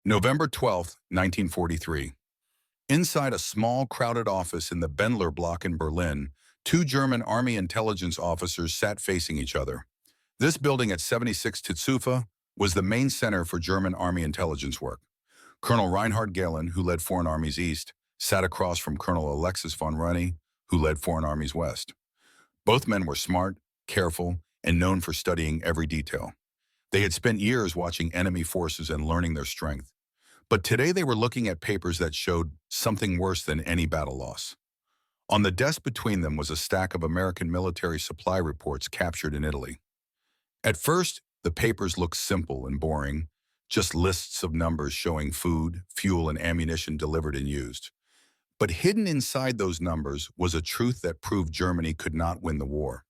November 12, 1943. Inside a small, crowded office in the Bendler block in Berlin, two German army intelligence officers sat facing each other. This building at 76 Titsufa was the main center for German army intelligence work. Colonel Reinhard Gehlen, who led Foreign Armies East, sat across from Colonel Alexis von Rennie, who led Foreign Armies West. Both men were smart, careful, and known for studying every detail. They had spent years watching enemy forces and learning their strength. But today they were looking at papers that showed something worse than any battle loss. On the desk between them was a stack of American military supply reports captured in Italy. At first, the papers looked simple and boring, just lists of numbers showing food, fuel, and ammunition delivered and used. But hidden inside those numbers was a truth that proved Germany could not win the war.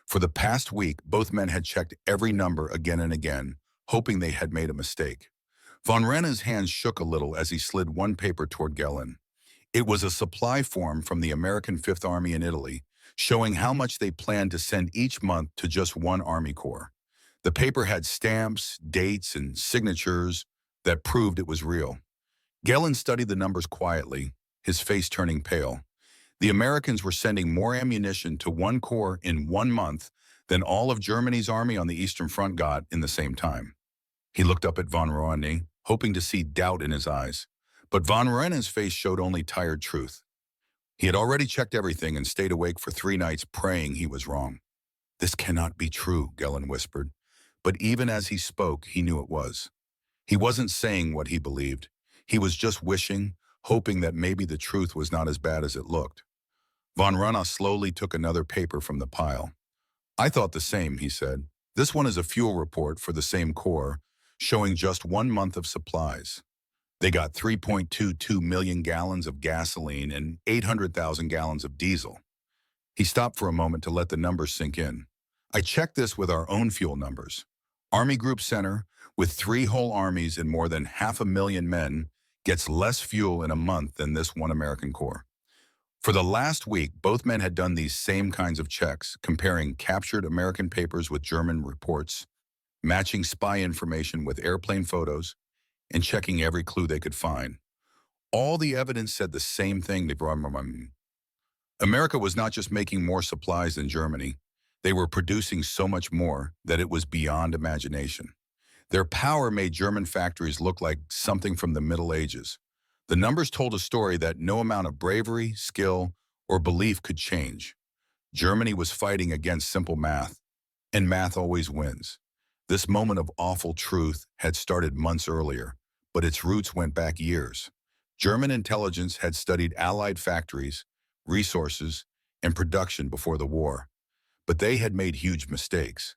For the past week, both men had checked every number again and again, hoping they had made a mistake. Von Renne's hands shook a little as he slid one paper toward Gehlen. It was a supply form from the American Fifth Army in Italy, showing how much they planned to send each month to just one Army Corps. The paper had stamps, dates, and signatures that proved it was real. Gehlen studied the numbers quietly, his face turning pale. The Americans were sending more ammunition to one corps in 1 month than all of Germany's army on the Eastern Front got in the same time. He looked up at von Rennie, hoping to see doubt in his eyes. But von Renne's face showed only tired truth. He had already checked everything and stayed awake for 3 nights praying he was wrong. "This cannot be true," Gehlen whispered. But even as he spoke, he knew it was. He wasn't saying what he believed. He was just wishing, hoping that maybe the truth was not as bad as it looked. Von Rana slowly took another paper from the pile. "I thought the same," he said. "This one is a fuel report for the same corps, showing just 1 month of supplies. They got 3.22 million gallons of gasoline and 800,000 gallons of diesel." He stopped for a moment to let the numbers sink in. "I checked this with our own fuel numbers. Army Group Center, with 3 whole armies and more than 500,000 men, gets less fuel in a month than this one American Corps." For the last week, both men had done these same kinds of checks, comparing captured American papers with German reports, matching spy information with airplane photos, and checking every clue they could find. All the evidence said the same thing. America was not just making more supplies than Germany. They were producing so much more that it was beyond imagination. Their power made German factories look like something from the Middle Ages. The numbers told a story that no amount of bravery, skill, or belief could change. Germany was fighting against simple math, and math always wins. This moment of awful truth had started months earlier, but its roots went back years. German intelligence had studied Allied factories, resources, and production before the war. But they had made huge mistakes.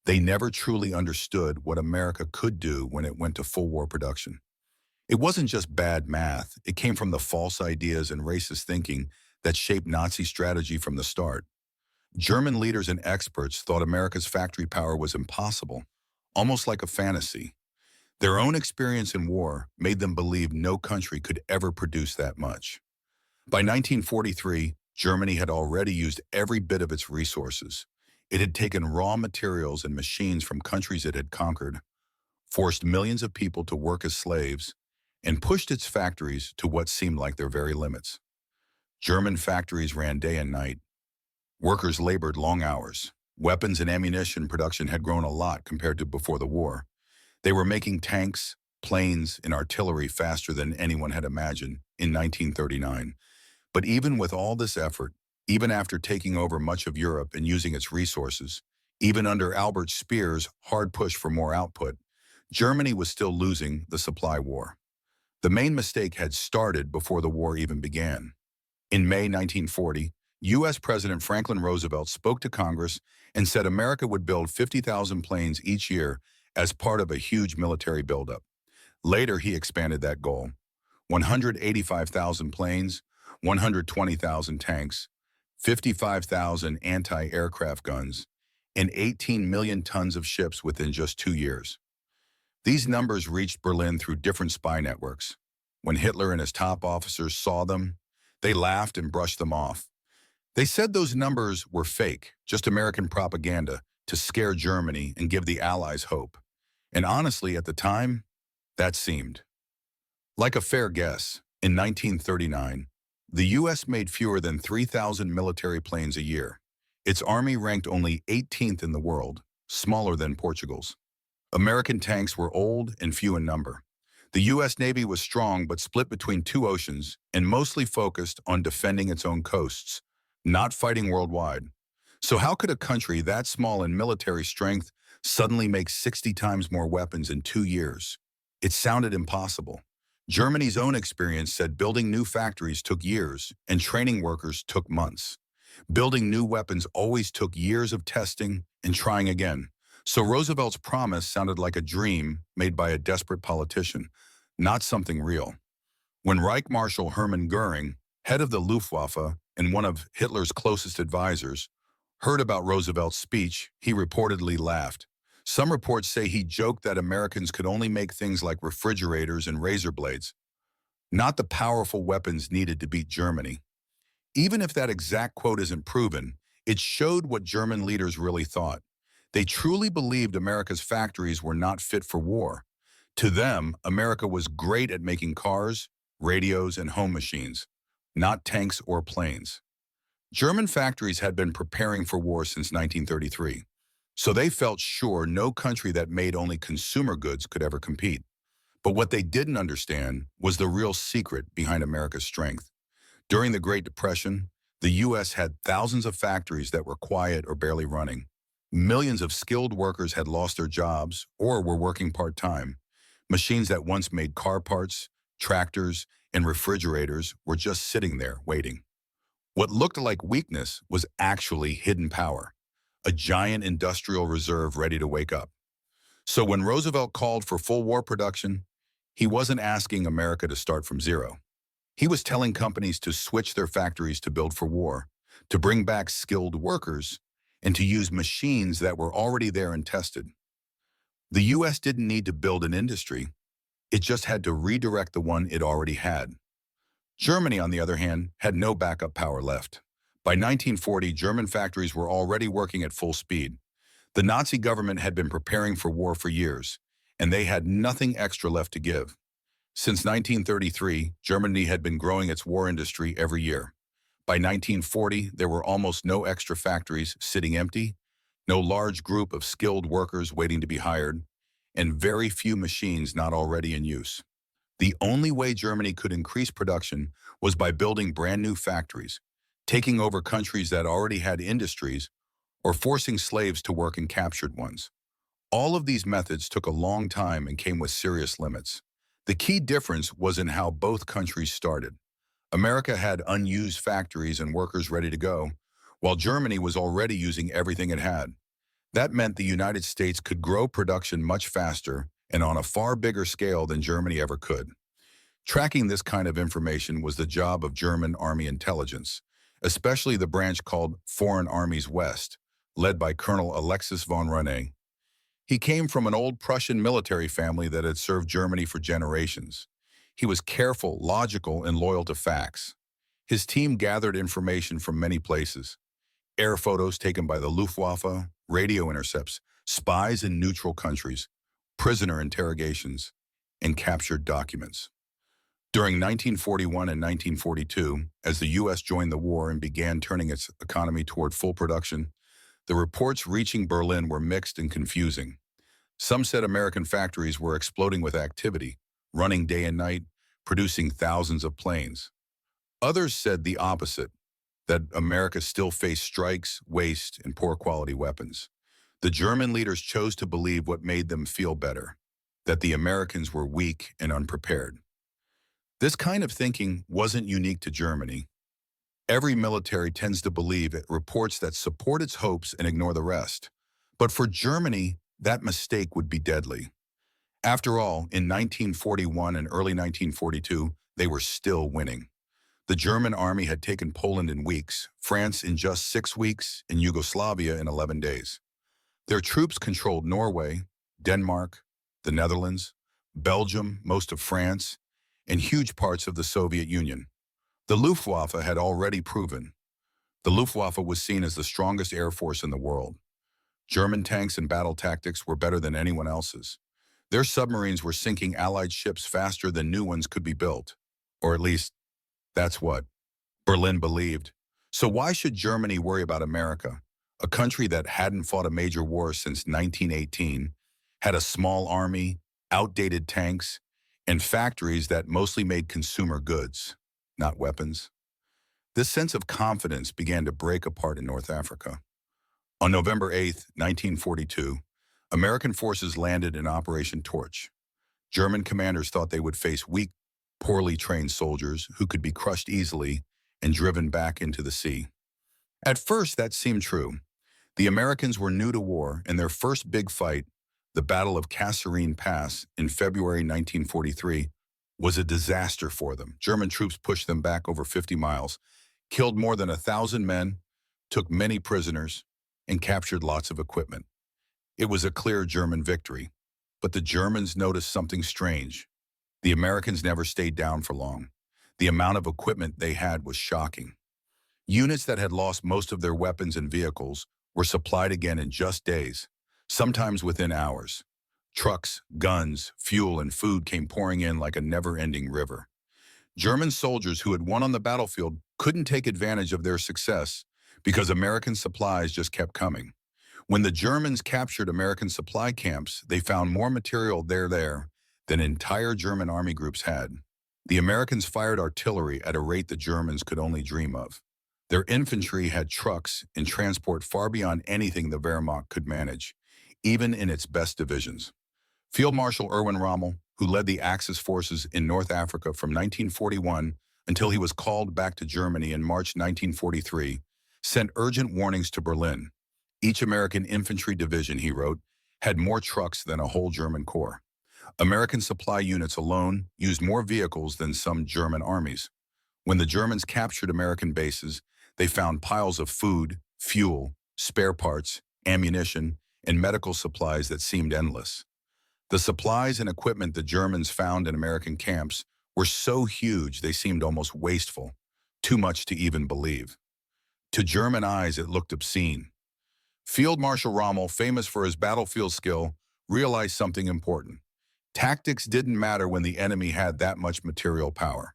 They never truly understood what America could do when it went to full war production. It wasn't just bad math, it came from the false ideas and racist thinking that shaped Nazi strategy from the start. German leaders and experts thought America's factory power was impossible, almost like a fantasy. Their own experience in war made them believe no country could ever produce that much. By 1943, Germany had already used every bit of its resources. It had taken raw materials and machines from countries it had conquered, forced millions of people to work as slaves, and pushed its factories to what seemed like their very limits. German factories ran day and night. Workers labored long hours. Weapons and ammunition production had grown a lot compared to before the war. They were making tanks, planes, and artillery faster than anyone had imagined in 1939. But even with all this effort, even after taking over much of Europe and using its resources, even under Albert Speer's hard push for more output, Germany was still losing the supply war. The main mistake had started before the war even began. In May 1940, U.S. President Franklin Roosevelt spoke to Congress and said America would build 50,000 planes each year as part of a huge military buildup. Later, he expanded that goal. 185,000 planes, 120,000 tanks, 55,000 anti-aircraft guns, and 18 million tons of ships within just 2 years. These numbers reached Berlin through different spy networks. When Hitler and his top officers saw them, they laughed and brushed them off. They said those numbers were fake, just American propaganda to scare Germany and give the Allies hope. And honestly, at the time, that seemed Like a fair guess, in 1939, the U.S. made fewer than 3,000 military planes a year. Its army ranked only 18th in the world, smaller than Portugal's. American tanks were old and few in number. The U.S. Navy was strong but split between two oceans and mostly focused on defending its own coasts, not fighting worldwide. So how could a country that small in military strength suddenly make 60 times more weapons in 2 years? It sounded impossible. Germany's own experience said building new factories took years and training workers took months. Building new weapons always took years of testing and trying again. So Roosevelt's promise sounded like a dream made by a desperate politician, not something real. When Reich Marshal Hermann Goering, head of the Luftwaffe and one of Hitler's closest advisors, heard about Roosevelt's speech, he reportedly laughed. Some reports say he joked that Americans could only make things like refrigerators and razor blades, not the powerful weapons needed to beat Germany. Even if that exact quote isn't proven, it showed what German leaders really thought. They truly believed America's factories were not fit for war. To them, America was great at making cars, radios, and home machines, not tanks or planes. German factories had been preparing for war since 1933, so they felt sure no country that made only consumer goods could ever compete. But what they didn't understand was the real secret behind America's strength. During the Great Depression, the U.S. had thousands of factories that were quiet or barely running. Millions of skilled workers had lost their jobs or were working part-time. Machines that once made car parts, tractors, and refrigerators were just sitting there waiting. What looked like weakness was actually hidden power, a giant industrial reserve ready to wake up. So when Roosevelt called for full war production, he wasn't asking America to start from zero. He was telling companies to switch their factories to build for war, to bring back skilled workers, and to use machines that were already there and tested. The U.S. didn't need to build an industry. It just had to redirect the one it already had. Germany, on the other hand, had no backup power left. By 1940, German factories were already working at full speed. The Nazi government had been preparing for war for years, and they had nothing extra left to give. Since 1933, Germany had been growing its war industry every year. By 1940, there were almost no extra factories sitting empty, no large group of skilled workers waiting to be hired, and very few machines not already in use. The only way Germany could increase production was by building brand new factories, taking over countries that already had industries, or forcing slaves to work in captured ones. All of these methods took a long time and came with serious limits. The key difference was in how both countries started. America had unused factories and workers ready to go, while Germany was already using everything it had. That meant the United States could grow production much faster and on a far bigger scale than Germany ever could. Tracking this kind of information was the job of German army intelligence, especially the branch called Foreign Armies West, led by Colonel Alexis von Rene. He came from an old Prussian military family that had served Germany for generations. He was careful, logical, and loyal to facts. His team gathered information from many places: air photos taken by the Luftwaffe, radio intercepts, spies in neutral countries, prisoner interrogations, and captured documents. During 1941 and 1942, as the U.S. joined the war and began turning its economy toward full production, the reports reaching Berlin were mixed and confusing. Some said American factories were exploding with activity, running day and night, producing thousands of planes. Others said the opposite, that America still faced strikes, waste, and poor quality weapons. The German leaders chose to believe what made them feel better, that the Americans were weak and unprepared. This kind of thinking wasn't unique to Germany. Every military tends to believe it reports that support its hopes and ignore the rest. But for Germany, that mistake would be deadly. After all, in 1941 and early 1942, they were still winning. The German army had taken Poland in weeks, France in just 6 weeks, and Yugoslavia in 11 days. Their troops controlled Norway, Denmark, the Netherlands, Belgium, most of France, and huge parts of the Soviet Union. The Luftwaffe had already proven. The Luftwaffe was seen as the strongest air force in the world. German tanks and battle tactics were better than anyone else's. Their submarines were sinking Allied ships faster than new ones could be built. Or at least, that's what Berlin believed. So why should Germany worry about America, a country that hadn't fought a major war since 1918, had a small army, outdated tanks, and factories that mostly made consumer goods, not weapons? This sense of confidence began to break apart in North Africa. On November 8, 1942, American forces landed in Operation Torch. German commanders thought they would face weak, poorly trained soldiers who could be crushed easily and driven back into the sea. At first, that seemed true. The Americans were new to war, and their first big fight, the Battle of Kasserine Pass in February 1943, was a disaster for them. German troops pushed them back over 50 miles, killed more than 1,000 men, took many prisoners, and captured lots of equipment. It was a clear German victory, but the Germans noticed something strange. The Americans never stayed down for long. The amount of equipment they had was shocking. Units that had lost most of their weapons and vehicles were supplied again in just days, sometimes within hours. Trucks, guns, fuel, and food came pouring in like a never-ending river. German soldiers who had won on the battlefield couldn't take advantage of their success because American supplies just kept coming. When the Germans captured American supply camps, they found more material there than entire German army groups had. The Americans fired artillery at a rate the Germans could only dream of. Their infantry had trucks and transport far beyond anything the Wehrmacht could manage, even in its best divisions. Field Marshal Erwin Rommel, who led the Axis forces in North Africa from 1941 until he was called back to Germany in March 1943, sent urgent warnings to Berlin. Each American infantry division, he wrote, had more trucks than a whole German corps. American supply units alone used more vehicles than some German armies. When the Germans captured American bases, they found piles of food, fuel, spare parts, ammunition, and medical supplies that seemed endless. The supplies and equipment the Germans found in American camps were so huge they seemed almost wasteful, too much to even believe. To German eyes, it looked obscene. Field Marshal Rommel, famous for his battlefield skill, realized something important. Tactics didn't matter when the enemy had that much material power.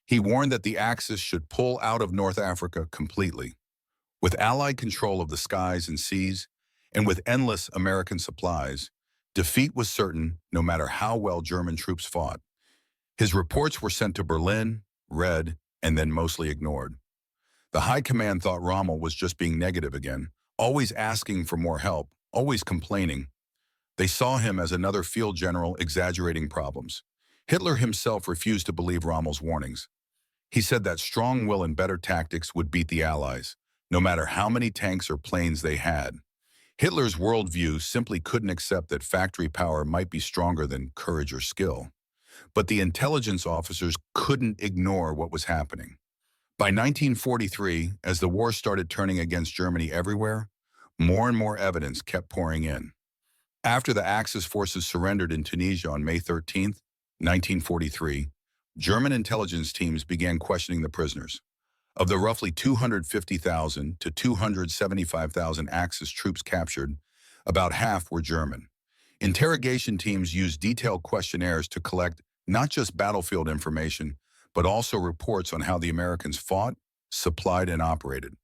He warned that the Axis should pull out of North Africa completely. With Allied control of the skies and seas, and with endless American supplies, defeat was certain no matter how well German troops fought. His reports were sent to Berlin, read, and then mostly ignored. The High Command thought Rommel was just being negative again, always asking for more help, always complaining. They saw him as another field general exaggerating problems. Hitler himself refused to believe Rommel's warnings. He said that strong will and better tactics would beat the Allies, no matter how many tanks or planes they had. Hitler's worldview simply couldn't accept that factory power might be stronger than courage or skill. But the intelligence officers couldn't ignore what was happening. By 1943, as the war started turning against Germany everywhere, more and more evidence kept pouring in. After the Axis forces surrendered in Tunisia on May 13, 1943, German intelligence teams began questioning the prisoners. Of the roughly 250,000 to 275,000 Axis troops captured, about half were German. Interrogation teams used detailed questionnaires to collect not just battlefield information, but also reports on how the Americans fought, supplied, and operated.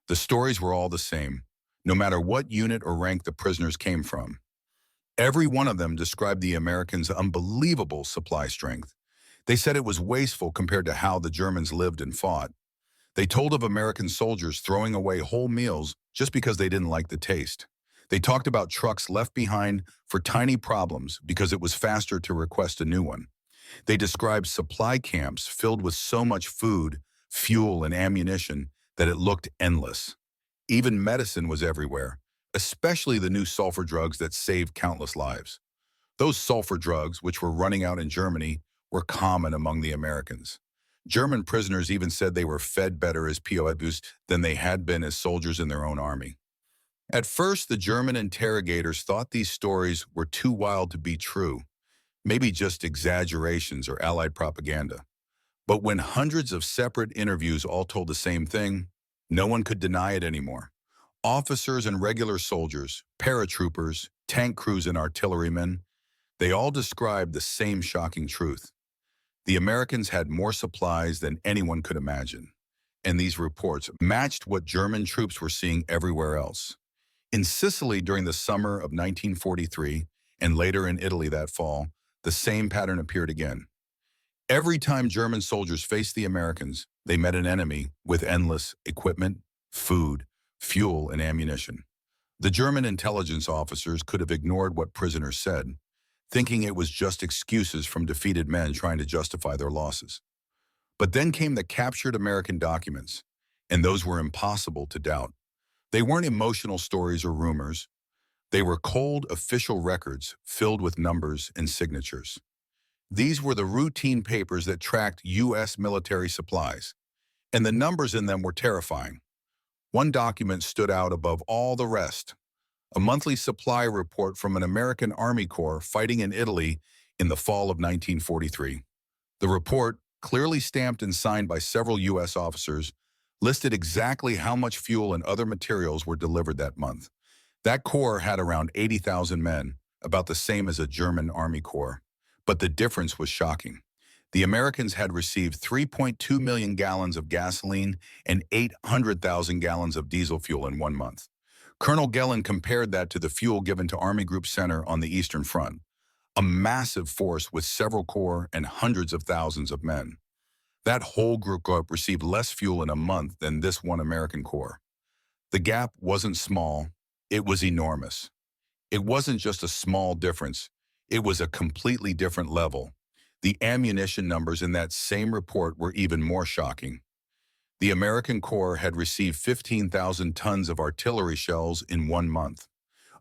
The stories were all the same, no matter what unit or rank the prisoners came from. Every one of them described the Americans' unbelievable supply strength. They said it was wasteful compared to how the Germans lived and fought. They told of American soldiers throwing away whole meals just because they didn't like the taste. They talked about trucks left behind for tiny problems because it was faster to request a new one. They described supply camps filled with so much food, fuel, and ammunition that it looked endless. Even medicine was everywhere, especially the new sulfur drugs that saved countless lives. Those sulfur drugs, which were running out in Germany, were common among the Americans. German prisoners even said they were fed better as POWs than they had been as soldiers in their own army. At first, the German interrogators thought these stories were too wild to be true, maybe just exaggerations or Allied propaganda. But when hundreds of separate interviews all told the same thing, no one could deny it anymore. Officers and regular soldiers, paratroopers, tank crews and artillerymen, They all described the same shocking truth. The Americans had more supplies than anyone could imagine, and these reports matched what German troops were seeing everywhere else. In Sicily during the summer of 1943, and later in Italy that fall, the same pattern appeared again. Every time German soldiers faced the Americans, they met an enemy with endless equipment, food, fuel, and ammunition. The German intelligence officers could have ignored what prisoners said, thinking it was just excuses from defeated men trying to justify their losses. But then came the captured American documents, and those were impossible to doubt. They weren't emotional stories or rumors. They were cold official records filled with numbers and signatures. These were the routine papers that tracked U.S. military supplies, and the numbers in them were terrifying. One document stood out above all the rest: a monthly supply report from an American Army Corps fighting in Italy in the fall of 1943. The report, clearly stamped and signed by several U.S. officers, listed exactly how much fuel and other materials were delivered that month. That corps had around 80,000 men, about the same as a German Army Corps. But the difference was shocking. The Americans had received 3.2 million gallons of gasoline and 800,000 gallons of diesel fuel in 1 month. Colonel Gellin compared that to the fuel given to Army Group Center on the Eastern Front, a massive force with several corps and hundreds of thousands of men. That whole group received less fuel in a month than this one American corps. The gap wasn't small, it was enormous. It wasn't just a small difference, it was a completely different level. The ammunition numbers in that same report were even more shocking. The American Corps had received 15,000 tons of artillery shells in 1 month.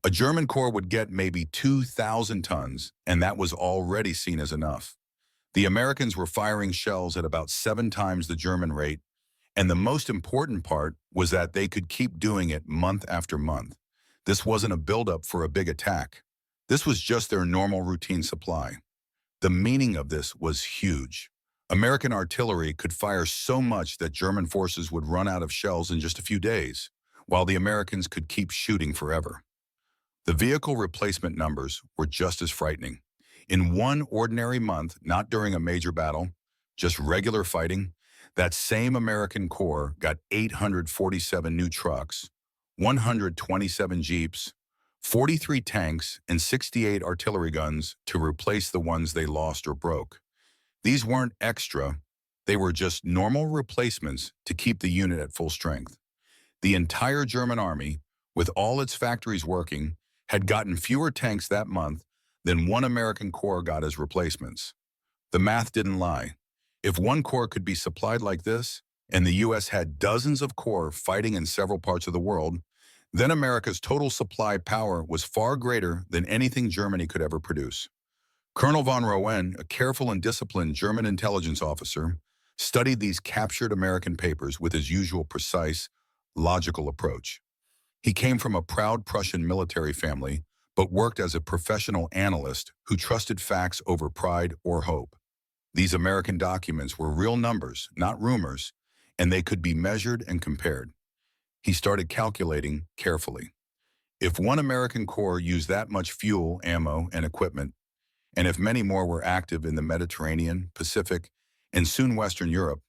A German Corps would get maybe 2,000 tons, and that was already seen as enough. The Americans were firing shells at about 7 times the German rate, and the most important part was that they could keep doing it month after month. This wasn't a buildup for a big attack. This was just their normal routine supply. The meaning of this was huge. American artillery could fire so much that German forces would run out of shells in just a few days, while the Americans could keep shooting forever. The vehicle replacement numbers were just as frightening. In one ordinary month, not during a major battle, just regular fighting, that same American Corps got 847 new trucks, 127 jeeps, 43 tanks, and 68 artillery guns to replace the ones they lost or broke. These weren't extra, they were just normal replacements to keep the unit at full strength. The entire German army, with all its factories working, had gotten fewer tanks that month than one American corps got as replacements. The math didn't lie. If one corps could be supplied like this, and the U.S. had dozens of corps fighting in several parts of the world, then America's total supply power was far greater than anything Germany could ever produce. Colonel von Rohen, a careful and disciplined German intelligence officer, studied these captured American papers with his usual precise, logical approach. He came from a proud Prussian military family, but worked as a professional analyst who trusted facts over pride or hope. These American documents were real numbers, not rumors, and they could be measured and compared. He started calculating carefully. If one American corps used that much fuel, ammo, and equipment, and if many more were active in the Mediterranean, Pacific, and soon Western Europe,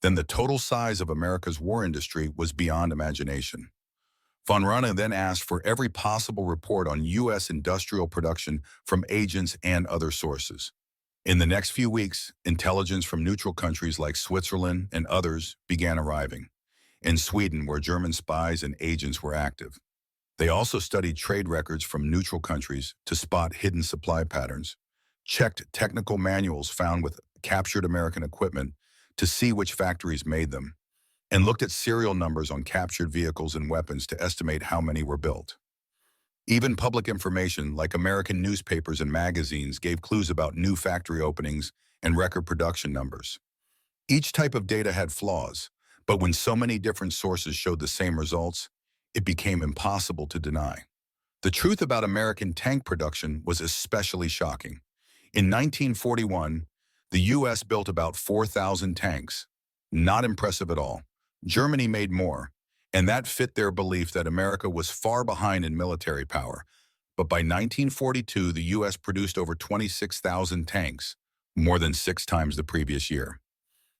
then the total size of America's war industry was beyond imagination. Von Rohen then asked for every possible report on U.S. industrial production from agents and other sources. In the next few weeks, intelligence from neutral countries like Switzerland and others began arriving. In Sweden, where German spies and agents were active. They also studied trade records from neutral countries to spot hidden supply patterns, checked technical manuals found with captured American equipment to see which factories made them, and looked at serial numbers on captured vehicles and weapons to estimate how many were built. Even public information like American newspapers and magazines gave clues about new factory openings and record production numbers. Each type of data had flaws, but when so many different sources showed the same results, it became impossible to deny. The truth about American tank production was especially shocking. In 1941, the U.S. built about 4,000 tanks. Not impressive at all. Germany made more, and that fit their belief that America was far behind in military power. But by 1942, the U.S. produced over 26,000 tanks, more than 6 times the previous year.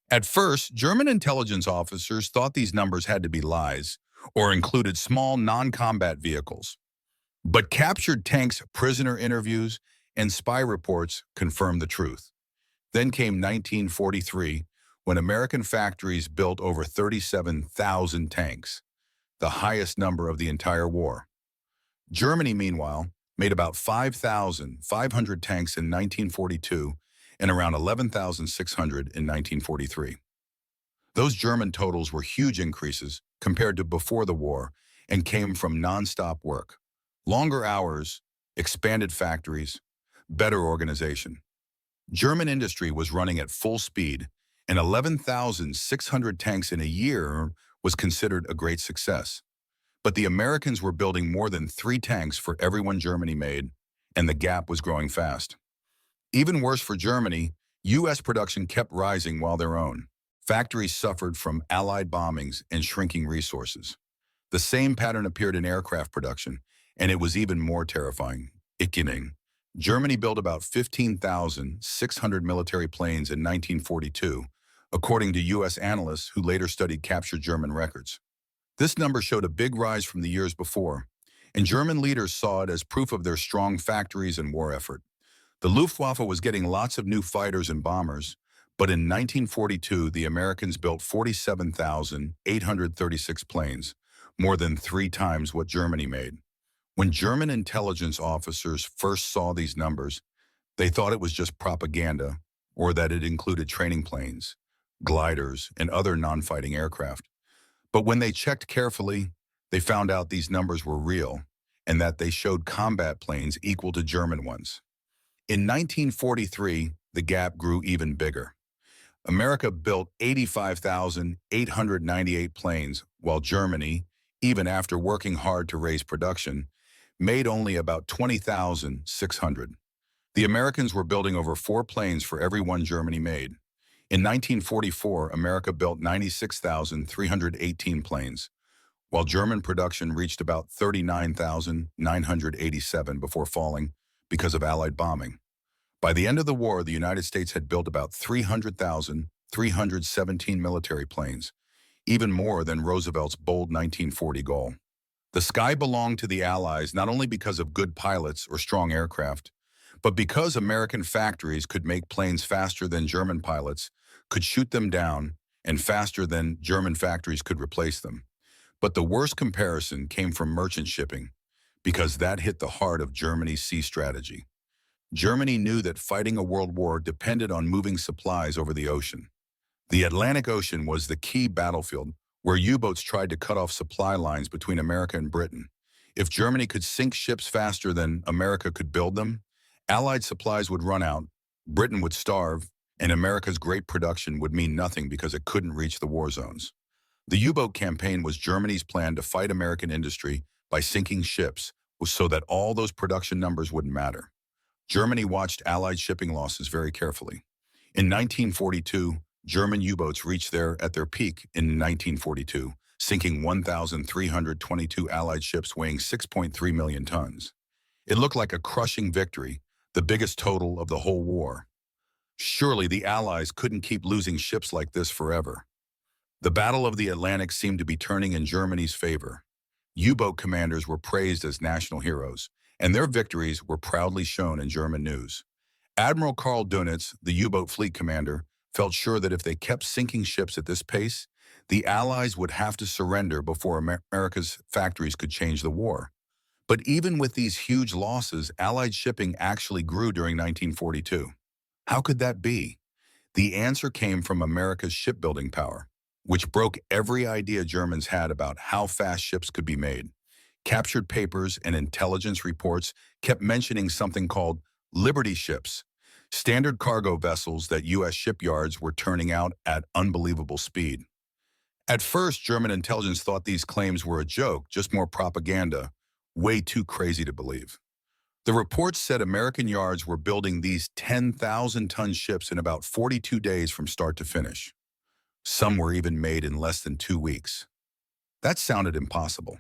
At first, German intelligence officers thought these numbers had to be lies or included small non-combat vehicles. But captured tanks, prisoner interviews, and spy reports confirmed the truth. Then came 1943, when American factories built over 37,000 tanks, the highest number of the entire war. Germany, meanwhile, made about 5,500 tanks in 1942 and around 11,600 in 1943. Those German totals were huge increases compared to before the war and came from non-stop work. Longer hours, expanded factories, better organization. German industry was running at full speed, and 11,600 tanks in a year was considered a great success. But the Americans were building more than 3 tanks for every one Germany made, and the gap was growing fast. Even worse for Germany, U.S. production kept rising while their own. Factories suffered from Allied bombings and shrinking resources. The same pattern appeared in aircraft production, and it was even more terrifying. Germany built about 15,600 military planes in 1942, according to U.S. analysts who later studied captured German records. This number showed a big rise from the years before, and German leaders saw it as proof of their strong factories and war effort. The Luftwaffe was getting lots of new fighters and bombers, but in 1942, the Americans built 47,836 planes, more than 3 times what Germany made. When German intelligence officers first saw these numbers, they thought it was just propaganda or that it included training planes, gliders, and other non-fighting aircraft. But when they checked carefully, they found out these numbers were real and that they showed combat planes equal to German ones. In 1943, the gap grew even bigger. America built 85,898 planes, while Germany, even after working hard to raise production, made only about 20,600. The Americans were building over 4 planes for every one Germany made. In 1944, America built 96,318 planes, while German production reached about 39,987 before falling because of Allied bombing. By the end of the war, the United States had built about 300,317 military planes, even more than Roosevelt's bold 1940 goal. The sky belonged to the Allies not only because of good pilots or strong aircraft, but because American factories could make planes faster than German pilots, could shoot them down, and faster than German factories could replace them. But the worst comparison came from merchant shipping, because that hit the heart of Germany's sea strategy. Germany knew that fighting a world war depended on moving supplies over the ocean. The Atlantic Ocean was the key battlefield where U-boats tried to cut off supply lines between America and Britain. If Germany could sink ships faster than America could build them, Allied supplies would run out, Britain would starve, and America's great production would mean nothing because it couldn't reach the war zones. The U-boat campaign was Germany's plan to fight American industry by sinking ships so that all those production numbers wouldn't matter. Germany watched Allied shipping losses very carefully. In 1942, German U-boats reached at their peak in 1942, sinking 1,322 Allied ships weighing 6.3 million tons. It looked like a crushing victory, the biggest total of the whole war. Surely the Allies couldn't keep losing ships like this forever. The Battle of the Atlantic seemed to be turning in Germany's favor. U-boat commanders were praised as national heroes, and their victories were proudly shown in German news. Admiral Karl Dönitz, the U-boat fleet commander, felt sure that if they kept sinking ships at this pace, the Allies would have to surrender before America's factories could change the war. But even with these huge losses, Allied shipping actually grew during 1942. How could that be? The answer came from America's shipbuilding power, which broke every idea Germans had about how fast ships could be made. Captured papers and intelligence reports kept mentioning something called Liberty ships, standard cargo vessels that U.S. shipyards were turning out at unbelievable speed. At first, German intelligence thought these claims were a joke, just more propaganda, way too crazy to believe. The reports said American yards were building these 10,000-ton ships in about 42 days from start to finish. Some were even made in less than 2 weeks. That sounded impossible.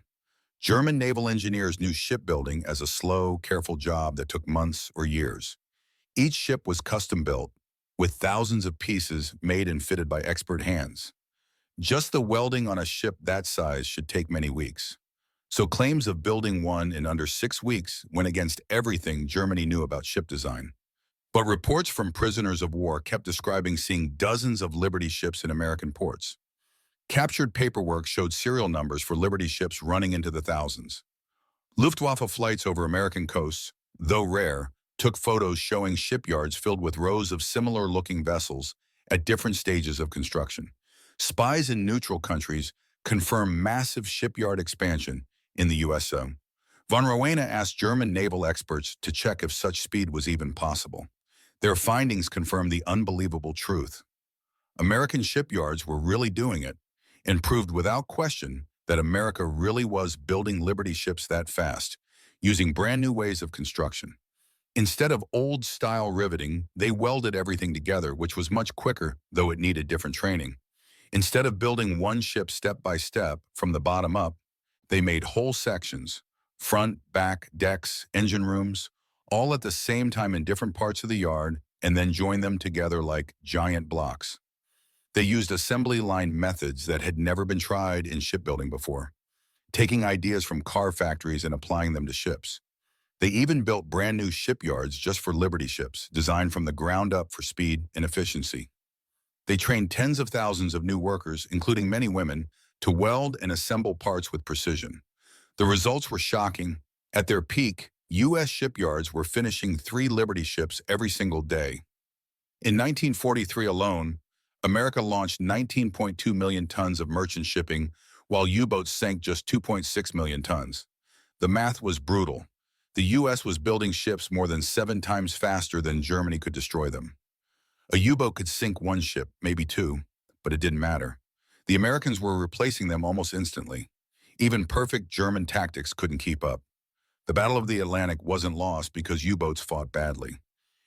German naval engineers knew shipbuilding as a slow, careful job that took months or years. Each ship was custom built, with thousands of pieces made and fitted by expert hands. Just the welding on a ship that size should take many weeks. So claims of building one in under 6 weeks went against everything Germany knew about ship design. But reports from prisoners of war kept describing seeing dozens of Liberty ships in American ports. Captured paperwork showed serial numbers for Liberty ships running into the thousands. Luftwaffe flights over American coasts, though rare, took photos showing shipyards filled with rows of similar-looking vessels at different stages of construction. Spies in neutral countries confirmed massive shipyard expansion in the USO. Von Rowena asked German naval experts to check if such speed was even possible. Their findings confirmed the unbelievable truth. American shipyards were really doing it, and proved without question that America really was building Liberty ships that fast, using brand new ways of construction. Instead of old-style riveting, they welded everything together, which was much quicker, though it needed different training. Instead of building one ship step by step from the bottom up, they made whole sections, front, back, decks, engine rooms, all at the same time in different parts of the yard, and then joined them together like giant blocks. They used assembly line methods that had never been tried in shipbuilding before, taking ideas from car factories and applying them to ships. They even built brand new shipyards just for Liberty ships, designed from the ground up for speed and efficiency. They trained tens of thousands of new workers, including many women, to weld and assemble parts with precision. The results were shocking. At their peak, U.S. shipyards were finishing 3 Liberty ships every single day. In 1943 alone, America launched 19.2 million tons of merchant shipping, while U-boats sank just 2.6 million tons. The math was brutal. The U.S. was building ships more than 7 times faster than Germany could destroy them. A U-boat could sink one ship, maybe 2, but it didn't matter. The Americans were replacing them almost instantly. Even perfect German tactics couldn't keep up. The Battle of the Atlantic wasn't lost because U-boats fought badly.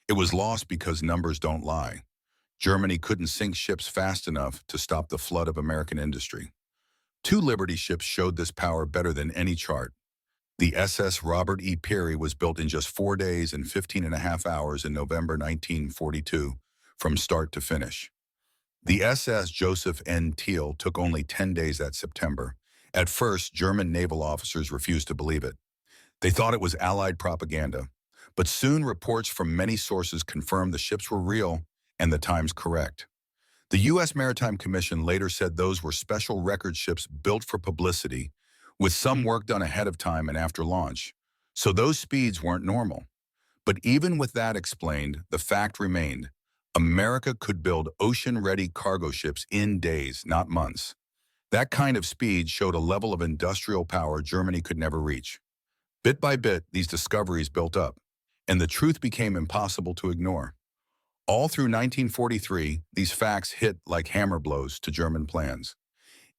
It was lost because numbers don't lie. Germany couldn't sink ships fast enough to stop the flood of American industry. 2 Liberty ships showed this power better than any chart. The SS Robert E. Peary was built in just 4 days and 15 and a half hours in November 1942, from start to finish. The SS Joseph N. Thiel took only 10 days that September. At first, German naval officers refused to believe it. They thought it was Allied propaganda, but soon reports from many sources confirmed the ships were real and the times correct. The U.S. Maritime Commission later said those were special record ships built for publicity, with some work done ahead of time and after launch. So those speeds weren't normal. But even with that explained, the fact remained: America could build ocean-ready cargo ships in days, not months. That kind of speed showed a level of industrial power Germany could never reach. Bit by bit, these discoveries built up, and the truth became impossible to ignore. All through 1943, these facts hit like hammer blows to German plans.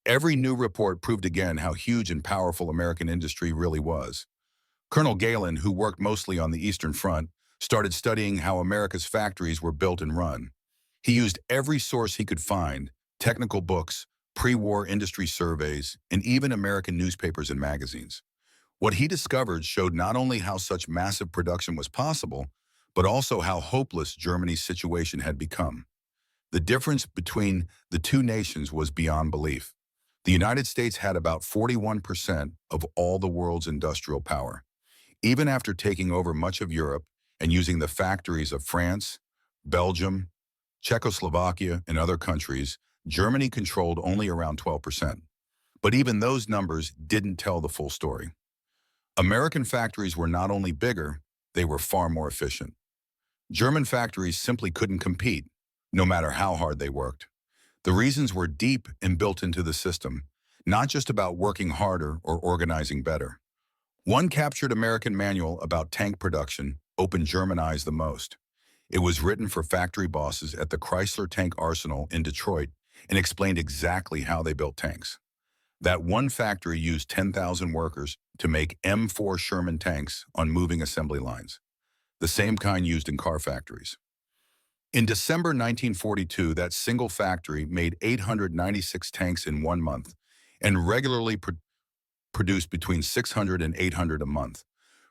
Every new report proved again how huge and powerful American industry really was. Colonel Galen, who worked mostly on the Eastern Front, started studying how America's factories were built and run. He used every source he could find: technical books, pre-war industry surveys, and even American newspapers and magazines. What he discovered showed not only how such massive production was possible, but also how hopeless Germany's situation had become. The difference between the two nations was beyond belief. The United States had about 41% of all the world's industrial power. Even after taking over much of Europe and using the factories of France, Belgium, Czechoslovakia, and other countries, Germany controlled only around 12%. But even those numbers didn't tell the full story. American factories were not only bigger, they were far more efficient. German factories simply couldn't compete, no matter how hard they worked. The reasons were deep and built into the system, not just about working harder or organizing better. One captured American manual about tank production opened German eyes the most. It was written for factory bosses at the Chrysler Tank Arsenal in Detroit and explained exactly how they built tanks. That one factory used 10,000 workers to make M4 Sherman tanks on moving assembly lines, the same kind used in car factories. In December 1942, that single factory made 896 tanks in 1 month and regularly produced between 600 and 800 a month.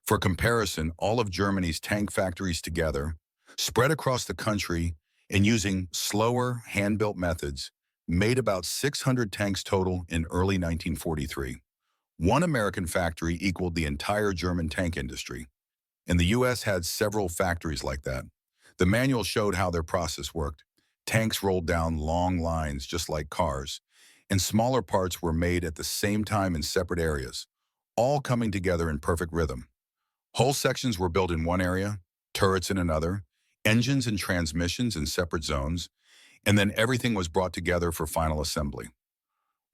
For comparison, all of Germany's tank factories together, spread across the country and using slower, hand-built methods, made about 600 tanks total in early 1943. One American factory equaled the entire German tank industry, and the U.S. had several factories like that. The manual showed how their process worked. Tanks rolled down long lines just like cars, and smaller parts were made at the same time in separate areas, all coming together in perfect rhythm. Whole sections were built in one area, turrets in another, engines and transmissions in separate zones, and then everything was brought together for final assembly.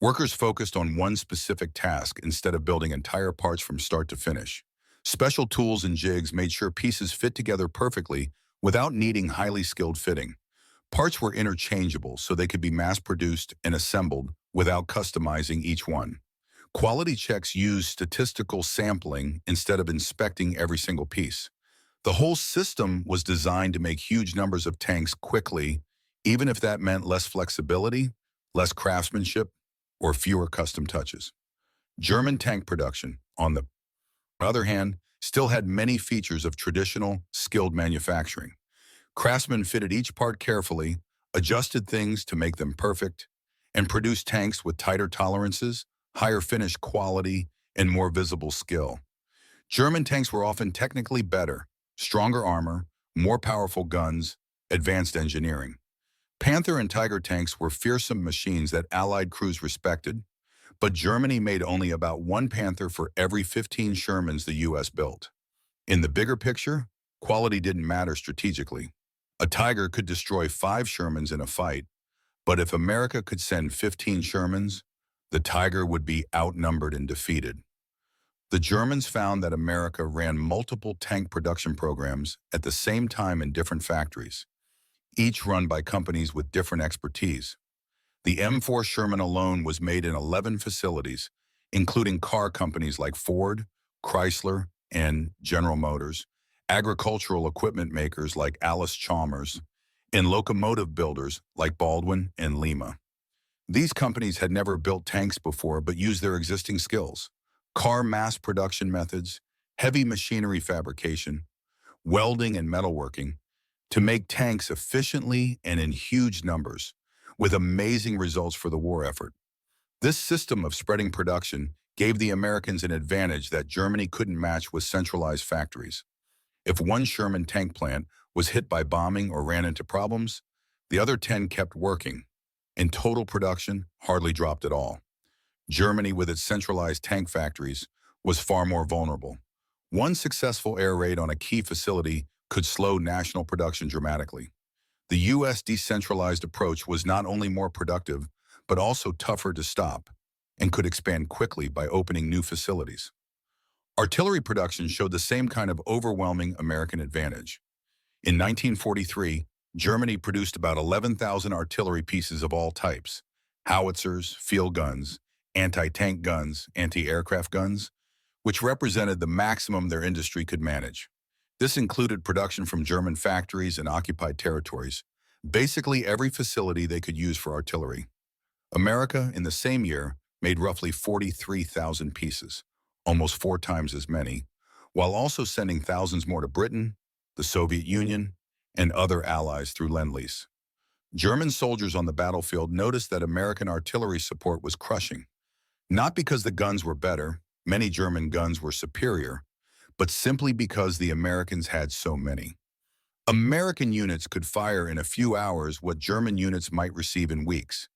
Workers focused on one specific task instead of building entire parts from start to finish. Special tools and jigs made sure pieces fit together perfectly without needing highly skilled fitting. Parts were interchangeable so they could be mass-produced and assembled without customizing each one. Quality checks used statistical sampling instead of inspecting every single piece. The whole system was designed to make huge numbers of tanks quickly, even if that meant less flexibility, less craftsmanship, or fewer custom touches. German tank production, on the other hand, still had many features of traditional, skilled manufacturing. Craftsmen fitted each part carefully, adjusted things to make them perfect, and produced tanks with tighter tolerances, higher finish quality, and more visible skill. German tanks were often technically better, stronger armor, more powerful guns, advanced engineering. Panther and Tiger tanks were fearsome machines that Allied crews respected, but Germany made only about one Panther for every 15 Shermans the U.S. built. In the bigger picture, quality didn't matter strategically. A Tiger could destroy 5 Shermans in a fight, but if America could send 15 Shermans, the Tiger would be outnumbered and defeated. The Germans found that America ran multiple tank production programs at the same time in different factories, each run by companies with different expertise. The M4 Sherman alone was made in 11 facilities, including car companies like Ford, Chrysler, and General Motors, agricultural equipment makers like Alice Chalmers, and locomotive builders like Baldwin and Lima. These companies had never built tanks before but used their existing skills: car mass production methods, heavy machinery fabrication, welding and metalworking, to make tanks efficiently and in huge numbers, with amazing results for the war effort. This system of spreading production gave the Americans an advantage that Germany couldn't match with centralized factories. If one Sherman tank plant was hit by bombing or ran into problems, the other 10 kept working, and total production hardly dropped at all. Germany, with its centralized tank factories, was far more vulnerable. One successful air raid on a key facility could slow national production dramatically. The U.S. decentralized approach was not only more productive, but also tougher to stop, and could expand quickly by opening new facilities. Artillery production showed the same kind of overwhelming American advantage. In 1943, Germany produced about 11,000 artillery pieces of all types: howitzers, field guns, anti-tank guns, anti-aircraft guns, which represented the maximum their industry could manage. This included production from German factories and occupied territories, basically every facility they could use for artillery. America, in the same year, made roughly 43,000 pieces, almost 4 times as many, while also sending thousands more to Britain, the Soviet Union, and other allies through Lend-Lease. German soldiers on the battlefield noticed that American artillery support was crushing, not because the guns were better, many German guns were superior, but simply because the Americans had so many. American units could fire in a few hours what German units might receive in weeks.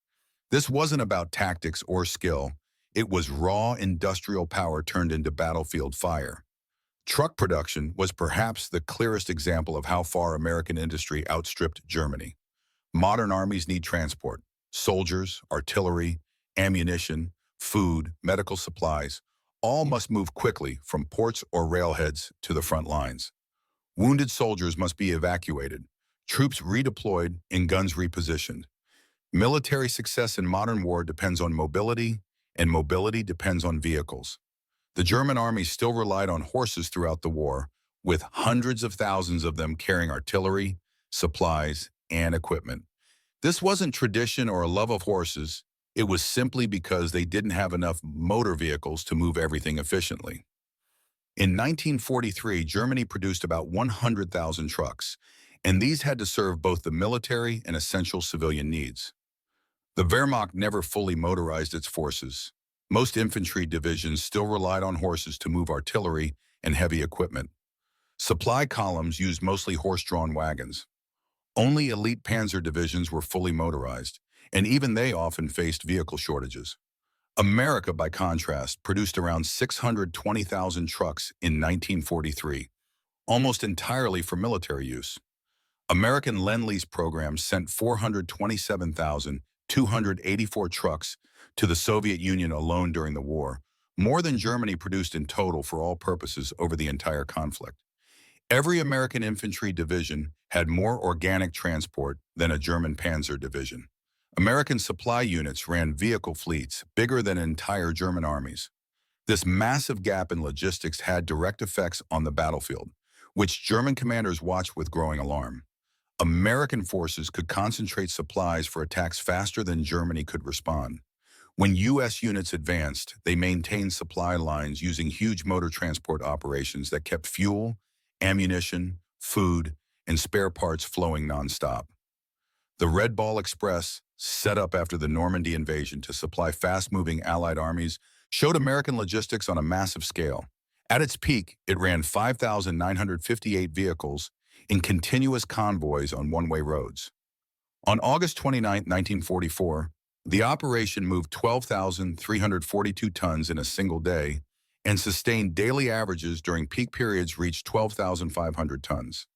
This wasn't about tactics or skill. It was raw industrial power turned into battlefield fire. Truck production was perhaps the clearest example of how far American industry outstripped Germany. Modern armies need transport: soldiers, artillery, ammunition, food, medical supplies. All must move quickly from ports or railheads to the front lines. Wounded soldiers must be evacuated, troops redeployed, and guns repositioned. Military success in modern war depends on mobility, and mobility depends on vehicles. The German army still relied on horses throughout the war, with hundreds of thousands of them carrying artillery, supplies, and equipment. This wasn't tradition or a love of horses. It was simply because they didn't have enough motor vehicles to move everything efficiently. In 1943, Germany produced about 100,000 trucks, and these had to serve both the military and essential civilian needs. The Wehrmacht never fully motorized its forces. Most infantry divisions still relied on horses to move artillery and heavy equipment. Supply columns used mostly horse-drawn wagons. Only elite panzer divisions were fully motorized, and even they often faced vehicle shortages. America, by contrast, produced around 620,000 trucks in 1943, almost entirely for military use. American Lend-Lease programs sent 427,284 trucks to the Soviet Union alone during the war, more than Germany produced in total for all purposes over the entire conflict. Every American infantry division had more organic transport than a German panzer division. American supply units ran vehicle fleets bigger than entire German armies. This massive gap in logistics had direct effects on the battlefield, which German commanders watched with growing alarm. American forces could concentrate supplies for attacks faster than Germany could respond. When U.S. units advanced, they maintained supply lines using huge motor transport operations that kept fuel, ammunition, food, and spare parts flowing nonstop. The Red Ball Express, set up after the Normandy invasion to supply fast-moving Allied armies, showed American logistics on a massive scale. At its peak, it ran 5,958 vehicles in continuous convoys on one-way roads. On August 29, 1944, the operation moved 12,342 tons in a single day and sustained daily averages during peak periods reached 12,500 tons.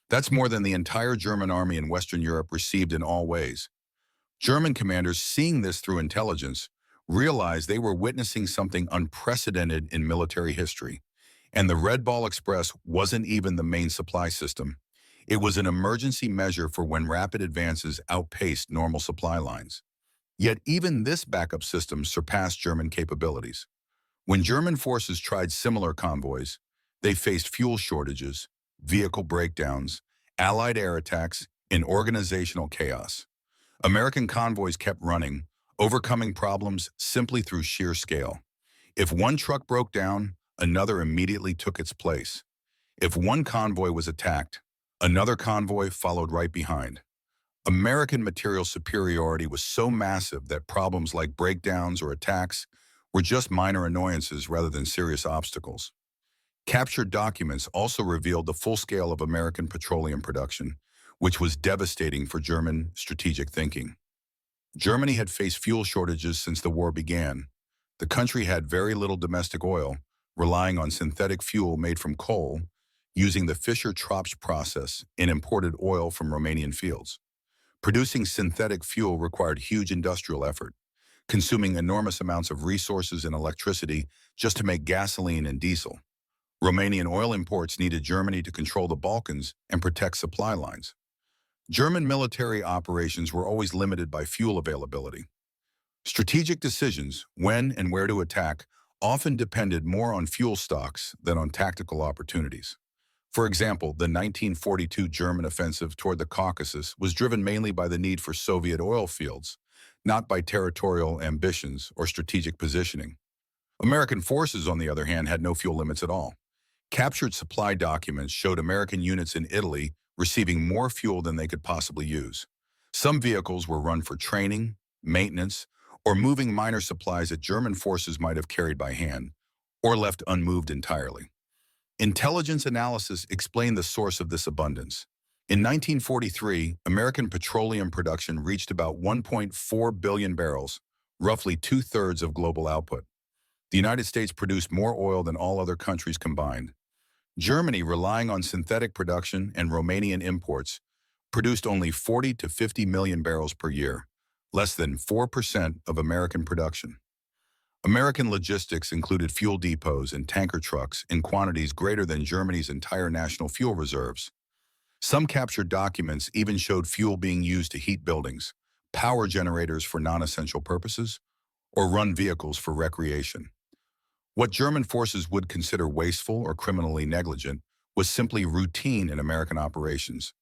That's more than the entire German army in Western Europe received in all ways. German commanders, seeing this through intelligence, realized they were witnessing something unprecedented in military history. And the Red Ball Express wasn't even the main supply system. It was an emergency measure for when rapid advances outpaced normal supply lines. Yet even this backup system surpassed German capabilities. When German forces tried similar convoys, they faced fuel shortages, vehicle breakdowns, Allied air attacks, and organizational chaos. American convoys kept running, overcoming problems simply through sheer scale. If one truck broke down, another immediately took its place. If one convoy was attacked, another convoy followed right behind. American material superiority was so massive that problems like breakdowns or attacks were just minor annoyances rather than serious obstacles. Captured documents also revealed the full scale of American petroleum production, which was devastating for German strategic thinking. Germany had faced fuel shortages since the war began. The country had very little domestic oil, relying on synthetic fuel made from coal, using the Fischer-Tropsch process and imported oil from Romanian fields. Producing synthetic fuel required huge industrial effort, consuming enormous amounts of resources and electricity just to make gasoline and diesel. Romanian oil imports needed Germany to control the Balkans and protect supply lines. German military operations were always limited by fuel availability. Strategic decisions, when and where to attack, often depended more on fuel stocks than on tactical opportunities. For example, the 1942 German offensive toward the Caucasus was driven mainly by the need for Soviet oil fields, not by territorial ambitions or strategic positioning. American forces, on the other hand, had no fuel limits at all. Captured supply documents showed American units in Italy receiving more fuel than they could possibly use. Some vehicles were run for training, maintenance, or moving minor supplies that German forces might have carried by hand, or left unmoved entirely. Intelligence analysis explained the source of this abundance. In 1943, American petroleum production reached about 1.4 billion barrels, roughly two-thirds of global output. The United States produced more oil than all other countries combined. Germany, relying on synthetic production and Romanian imports, produced only 40 to 50 million barrels per year, less than 4% of American production. American logistics included fuel depots and tanker trucks in quantities greater than Germany's entire national fuel reserves. Some captured documents even showed fuel being used to heat buildings, power generators for non-essential purposes, or run vehicles for recreation. What German forces would consider wasteful or criminally negligent was simply routine in American operations.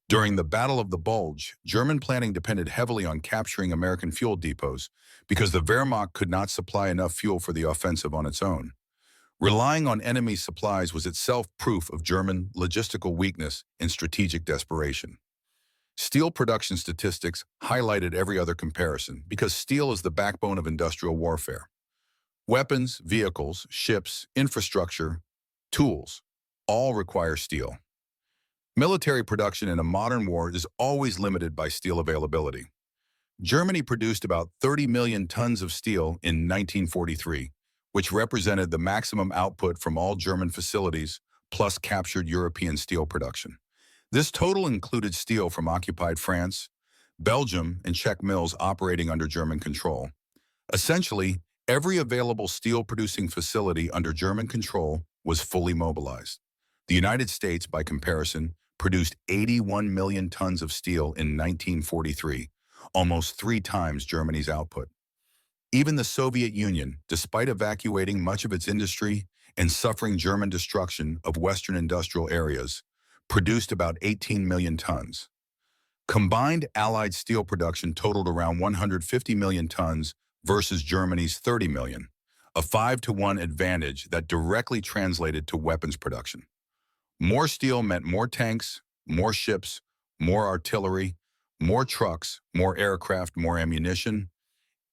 During the Battle of the Bulge, German planning depended heavily on capturing American fuel depots because the Wehrmacht could not supply enough fuel for the offensive on its own. Relying on enemy supplies was itself proof of German logistical weakness and strategic desperation. Steel production statistics highlighted every other comparison because steel is the backbone of industrial warfare. Weapons, vehicles, ships, infrastructure, tools, all require steel. Military production in a modern war is always limited by steel availability. Germany produced about 30 million tons of steel in 1943, which represented the maximum output from all German facilities, plus captured European steel production. This total included steel from occupied France, Belgium, and Czech mills operating under German control. Essentially, every available steel-producing facility under German control was fully mobilized. The United States, by comparison, produced 81 million tons of steel in 1943, almost 3 times Germany's output. Even the Soviet Union, despite evacuating much of its industry and suffering German destruction of Western industrial areas, produced about 18 million tons. Combined Allied steel production totaled around 150 million tons versus Germany's 30 million, a 5-to-1 advantage that directly translated to weapons production. More steel meant more tanks, more ships, more artillery, more trucks, more aircraft, more ammunition,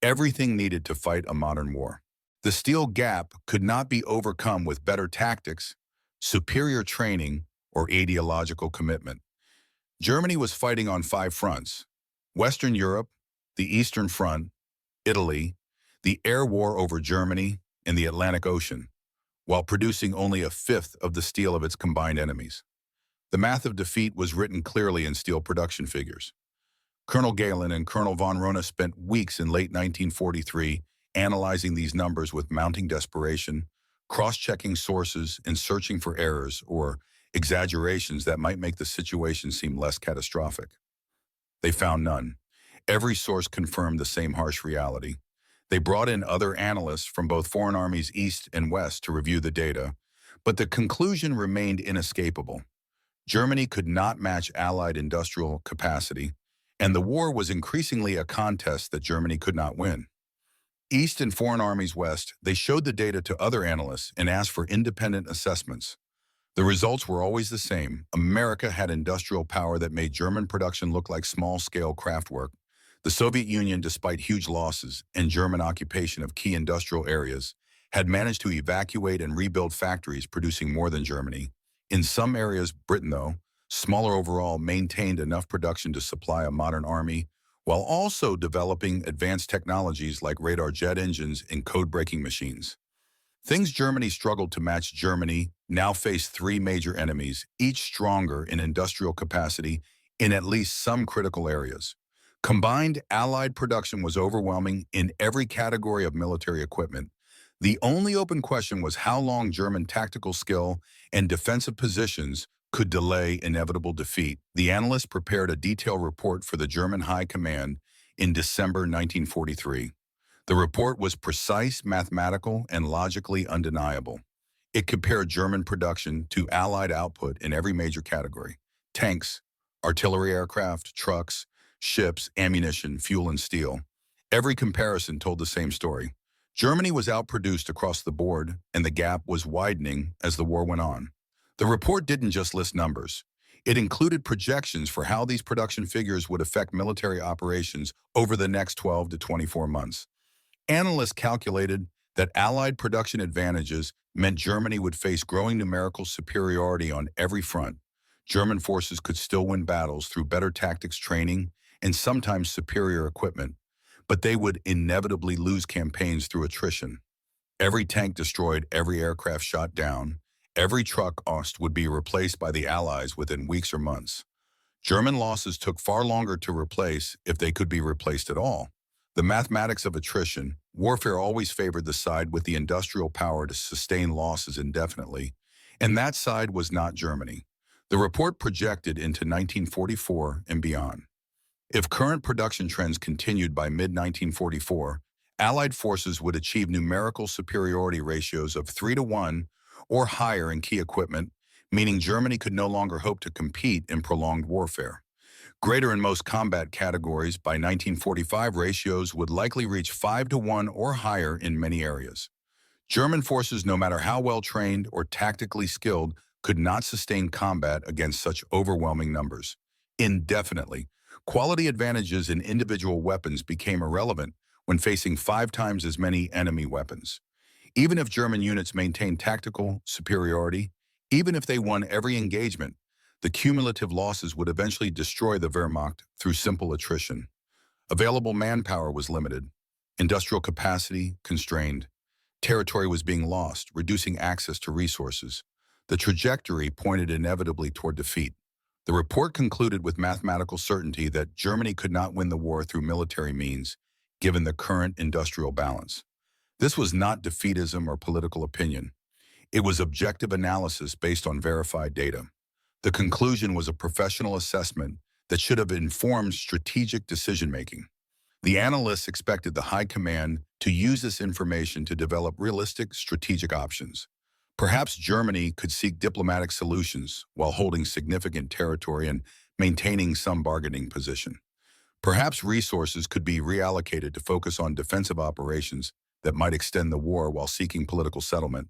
everything needed to fight a modern war. The steel gap could not be overcome with better tactics, superior training, or ideological commitment. Germany was fighting on 5 fronts: Western Europe, the Eastern Front, Italy, the air war over Germany, and the Atlantic Ocean, while producing only a fifth of the steel of its combined enemies. The math of defeat was written clearly in steel production figures. Colonel Galen and Colonel von Rona spent weeks in late 1943 analyzing these numbers with mounting desperation, cross-checking sources, and searching for errors or exaggerations that might make the situation seem less catastrophic. They found none. Every source confirmed the same harsh reality. They brought in other analysts from both foreign armies east and west to review the data, but the conclusion remained inescapable. Germany could not match Allied industrial capacity, and the war was increasingly a contest that Germany could not win. East and foreign armies west, they showed the data to other analysts and asked for independent assessments. The results were always the same. America had industrial power that made German production look like small-scale craft work. The Soviet Union, despite huge losses and German occupation of key industrial areas, had managed to evacuate and rebuild factories producing more than Germany. In some areas, Britain, though, smaller overall, maintained enough production to supply a modern army, while also developing advanced technologies like radar jet engines and code-breaking machines. Things Germany struggled to match. Germany now faced 3 major enemies, each stronger in industrial capacity in at least some critical areas. Combined Allied production was overwhelming in every category of military equipment. The only open question was how long German tactical skill and defensive positions could delay inevitable defeat. The analysts prepared a detailed report for the German High Command in December 1943. The report was precise, mathematical, and logically undeniable. It compared German production to Allied output in every major category: tanks, artillery aircraft, trucks, ships, ammunition, fuel, and steel. Every comparison told the same story. Germany was outproduced across the board, and the gap was widening as the war went on. The report didn't just list numbers. It included projections for how these production figures would affect military operations over the next 12 to 24 months. Analysts calculated that Allied production advantages meant Germany would face growing numerical superiority on every front. German forces could still win battles through better tactics training and sometimes superior equipment, but they would inevitably lose campaigns through attrition. Every tank destroyed, every aircraft shot down, every truck would be replaced by the Allies within weeks or months. German losses took far longer to replace if they could be replaced at all. The mathematics of attrition, warfare always favored the side with the industrial power to sustain losses indefinitely, and that side was not Germany. The report projected into 1944 and beyond. If current production trends continued by mid-1944, Allied forces would achieve numerical superiority ratios of 3-to-1 or higher in key equipment, meaning Germany could no longer hope to compete in prolonged warfare. Greater in most combat categories, by 1945 ratios would likely reach 5 to 1 or higher in many areas. German forces, no matter how well trained or tactically skilled, could not sustain combat against such overwhelming numbers. Indefinitely, quality advantages in individual weapons became irrelevant when facing 5 times as many enemy weapons. Even if German units maintained tactical superiority, even if they won every engagement, the cumulative losses would eventually destroy the Wehrmacht through simple attrition. Available manpower was limited, industrial capacity constrained, territory was being lost, reducing access to resources. The trajectory pointed inevitably toward defeat. The report concluded with mathematical certainty that Germany could not win the war through military means, given the current industrial balance. This was not defeatism or political opinion. It was objective analysis based on verified data. The conclusion was a professional assessment that should have informed strategic decision-making. The analysts expected the high command to use this information to develop realistic strategic options. Perhaps Germany could seek diplomatic solutions while holding significant territory and maintaining some bargaining position. Perhaps resources could be reallocated to focus on defensive operations that might extend the war while seeking political settlement.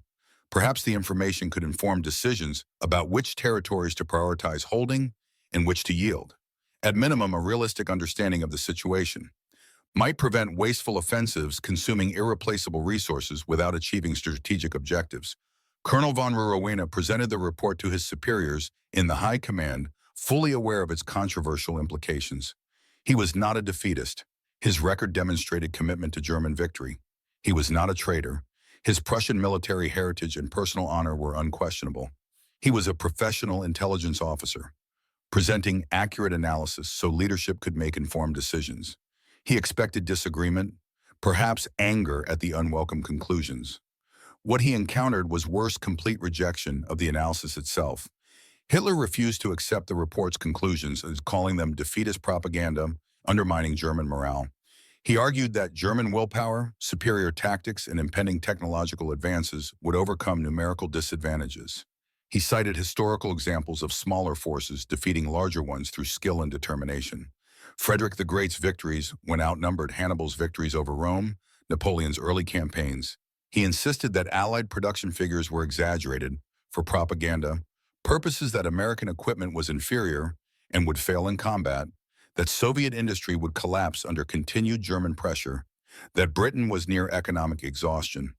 Perhaps the information could inform decisions about which territories to prioritize holding and which to yield. At minimum, a realistic understanding of the situation might prevent wasteful offensives consuming irreplaceable resources without achieving strategic objectives. Colonel von Rowena presented the report to his superiors in the high command, fully aware of its controversial implications. He was not a defeatist. His record demonstrated commitment to German victory. He was not a traitor. His Prussian military heritage and personal honor were unquestionable. He was a professional intelligence officer, presenting accurate analysis so leadership could make informed decisions. He expected disagreement, perhaps anger at the unwelcome conclusions. What he encountered was worse, complete rejection of the analysis itself. Hitler refused to accept the report's conclusions, as calling them defeatist propaganda, undermining German morale. He argued that German willpower, superior tactics, and impending technological advances would overcome numerical disadvantages. He cited historical examples of smaller forces defeating larger ones through skill and determination. Frederick the Great's victories, when outnumbered Hannibal's victories over Rome, Napoleon's early campaigns. He insisted that Allied production figures were exaggerated for propaganda, purposes that American equipment was inferior and would fail in combat, that Soviet industry would collapse under continued German pressure, that Britain was near economic exhaustion.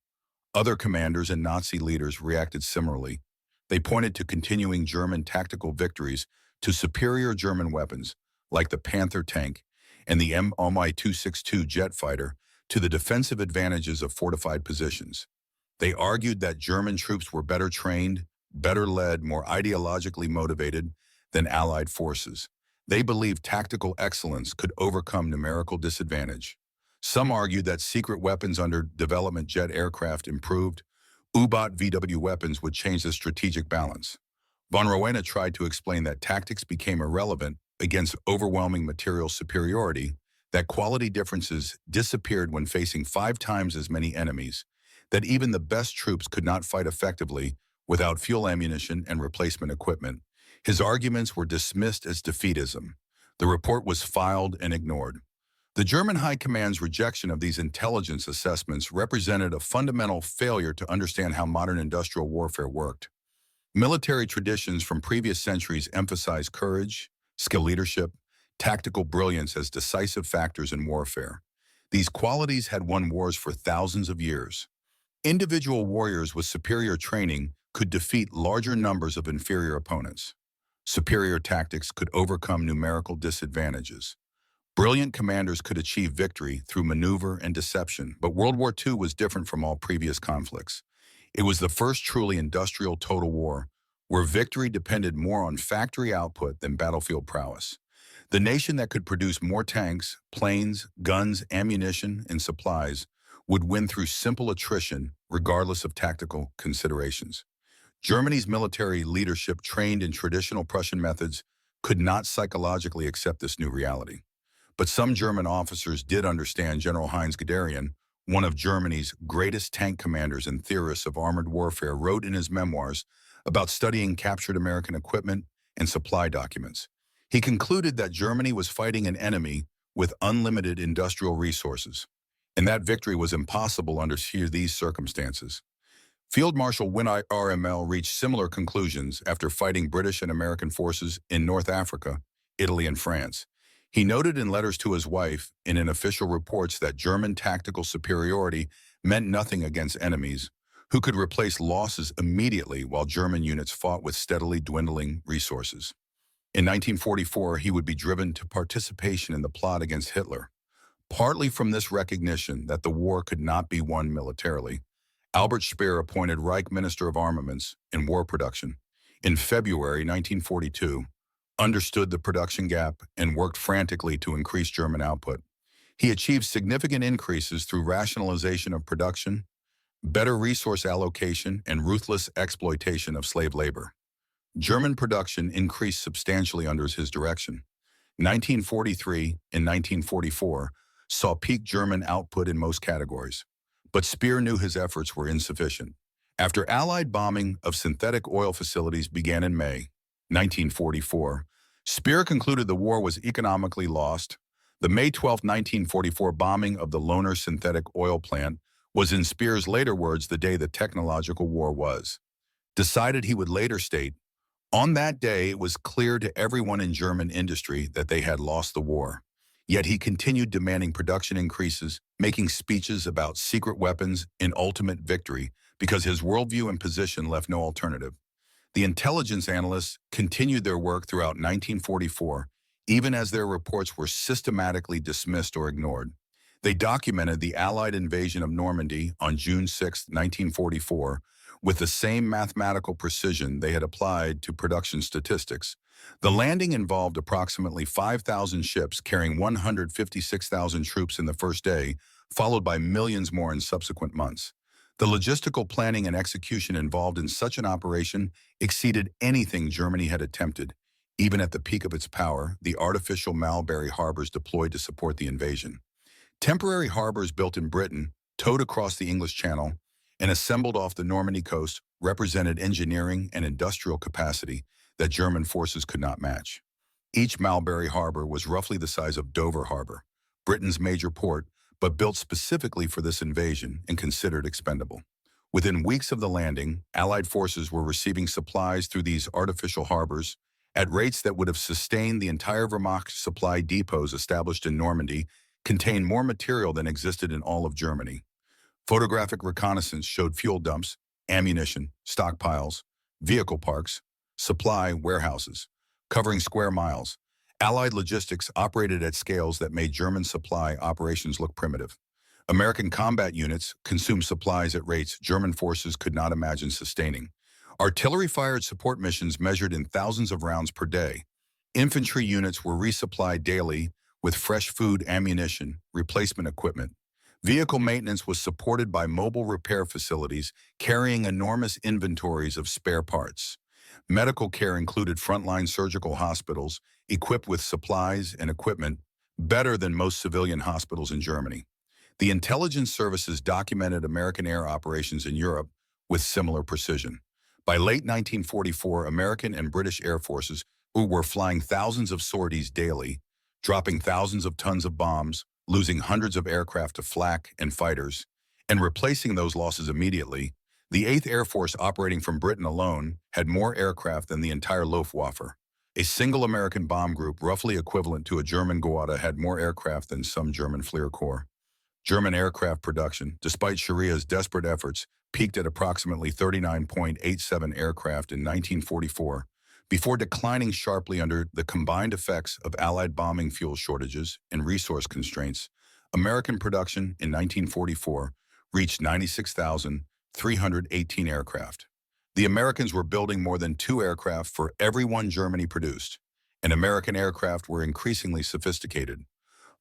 Other commanders and Nazi leaders reacted similarly. They pointed to continuing German tactical victories, to superior German weapons, like the Panther tank and the Mi-262 jet fighter, to the defensive advantages of fortified positions. They argued that German troops were better trained, better led, more ideologically motivated than Allied forces. They believed tactical excellence could overcome numerical disadvantage. Some argued that secret weapons under development, jet aircraft improved, U-boat VW weapons would change the strategic balance. Von Rowena tried to explain that tactics became irrelevant against overwhelming material superiority, that quality differences disappeared when facing 5 times as many enemies, that even the best troops could not fight effectively without fuel, ammunition, and replacement equipment. His arguments were dismissed as defeatism. The report was filed and ignored. The German High Command's rejection of these intelligence assessments represented a fundamental failure to understand how modern industrial warfare worked. Military traditions from previous centuries emphasized courage, skill leadership, tactical brilliance as decisive factors in warfare. These qualities had won wars for thousands of years. Individual warriors with superior training could defeat larger numbers of inferior opponents. Superior tactics could overcome numerical disadvantages. Brilliant commanders could achieve victory through maneuver and deception, but World War II was different from all previous conflicts. It was the first truly industrial total war, where victory depended more on factory output than battlefield prowess. The nation that could produce more tanks, planes, guns, ammunition, and supplies would win through simple attrition, regardless of tactical considerations. Germany's military leadership, trained in traditional Prussian methods, could not psychologically accept this new reality. But some German officers did understand. General Heinz Guderian, one of Germany's greatest tank commanders and theorists of armored warfare, wrote in his memoirs about studying captured American equipment and supply documents. He concluded that Germany was fighting an enemy with unlimited industrial resources, and that victory was impossible under these circumstances. Field Marshal Win RML reached similar conclusions after fighting British and American forces in North Africa, Italy, and France. He noted in letters to his wife and in official reports that German tactical superiority meant nothing against enemies, who could replace losses immediately while German units fought with steadily dwindling resources. In 1944, he would be driven to participation in the plot against Hitler. Partly from this recognition that the war could not be won militarily, Albert Speer appointed Reich Minister of Armaments and War Production in February 1942, understood the production gap, and worked frantically to increase German output. He achieved significant increases through rationalization of production, better resource allocation, and ruthless exploitation of slave labor. German production increased substantially under his direction. 1943 and 1944 saw peak German output in most categories, but Speer knew his efforts were insufficient. After Allied bombing of synthetic oil facilities began in May 1944, Speer concluded the war was economically lost. The May 12, 1944 bombing of the Lohner synthetic oil plant was, in Speer's later words, the day the technological war was decided. He would later state, "On that day, it was clear to everyone in German industry that they had lost the war." Yet he continued demanding production increases, making speeches about secret weapons and ultimate victory because his worldview and position left no alternative. The intelligence analysts continued their work throughout 1944, even as their reports were systematically dismissed or ignored. They documented the Allied invasion of Normandy on June 6, 1944, with the same mathematical precision they had applied to production statistics. The landing involved approximately 5,000 ships carrying 156,000 troops in the first day, followed by millions more in subsequent months. The logistical planning and execution involved in such an operation exceeded anything Germany had attempted. Even at the peak of its power, the artificial Mulberry harbors deployed to support the invasion. Temporary harbors built in Britain, towed across the English Channel, and assembled off the Normandy coast represented engineering and industrial capacity that German forces could not match. Each Mulberry harbor was roughly the size of Dover Harbor, Britain's major port, but built specifically for this invasion and considered expendable. Within weeks of the landing, Allied forces were receiving supplies through these artificial harbors at rates that would have sustained the entire Wehrmacht supply depots established in Normandy, contained more material than existed in all of Germany. Photographic reconnaissance showed fuel dumps, ammunition, stockpiles, vehicle parks, supply warehouses, covering square miles. Allied logistics operated at scales that made German supply operations look primitive. American combat units consumed supplies at rates German forces could not imagine sustaining. Artillery-fired support missions measured in thousands of rounds per day. Infantry units were resupplied daily with fresh food, ammunition, replacement equipment. Vehicle maintenance was supported by mobile repair facilities carrying enormous inventories of spare parts. Medical care included frontline surgical hospitals equipped with supplies and equipment better than most civilian hospitals in Germany. The intelligence services documented American air operations in Europe with similar precision. By late 1944, American and British air forces, who were flying thousands of sorties daily, dropping thousands of tons of bombs, losing hundreds of aircraft to flak and fighters, and replacing those losses immediately, the 8th Air Force operating from Britain alone had more aircraft than the entire Luftwaffe. A single American bomb group, roughly equivalent to a German Gauda, had more aircraft than some German Fleer Corps. German aircraft production, despite Sharia's desperate efforts, peaked at approximately 39.87 aircraft in 1944, before declining sharply under the combined effects of Allied bombing fuel shortages and resource constraints. American production in 1944 reached 96,318 aircraft. The Americans were building more than 2 aircraft for every one Germany produced, and American aircraft were increasingly sophisticated.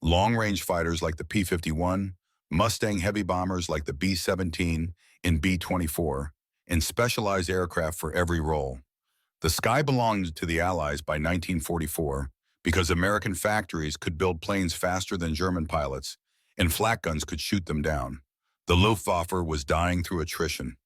Long-range fighters like the P-51, Mustang heavy bombers like the B-17 and B-24, and specialized aircraft for every role. The sky belonged to the Allies by 1944 because American factories could build planes faster than German pilots, and flak guns could shoot them down. The Luftwaffe was dying through attrition.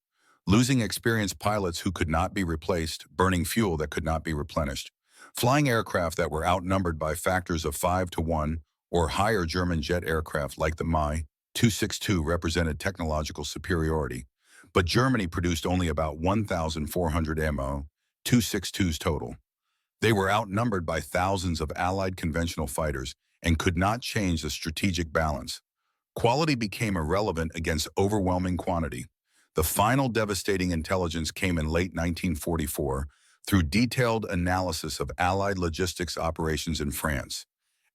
losing experienced pilots who could not be replaced, burning fuel that could not be replenished, flying aircraft that were outnumbered by factors of 5 to 1 or higher. German jet aircraft like the Mi-262 represented technological superiority, but Germany produced only about 1,400 Mo-262s total. They were outnumbered by thousands of Allied conventional fighters and could not change the strategic balance. Quality became irrelevant against overwhelming quantity. The final devastating intelligence came in late 1944 through detailed analysis of Allied logistics operations in France.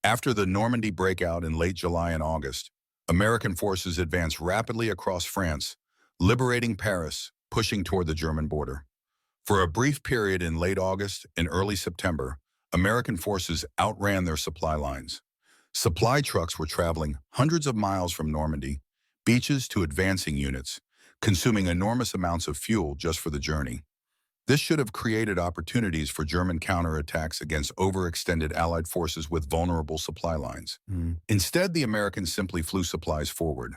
After the Normandy breakout in late July and August, American forces advanced rapidly across France, liberating Paris, pushing toward the German border. For a brief period in late August and early September, American forces outran their supply lines. Supply trucks were traveling hundreds of miles from Normandy, beaches to advancing units, consuming enormous amounts of fuel just for the journey. This should have created opportunities for German counterattacks against overextended Allied forces with vulnerable supply lines. Instead, the Americans simply flew supplies forward.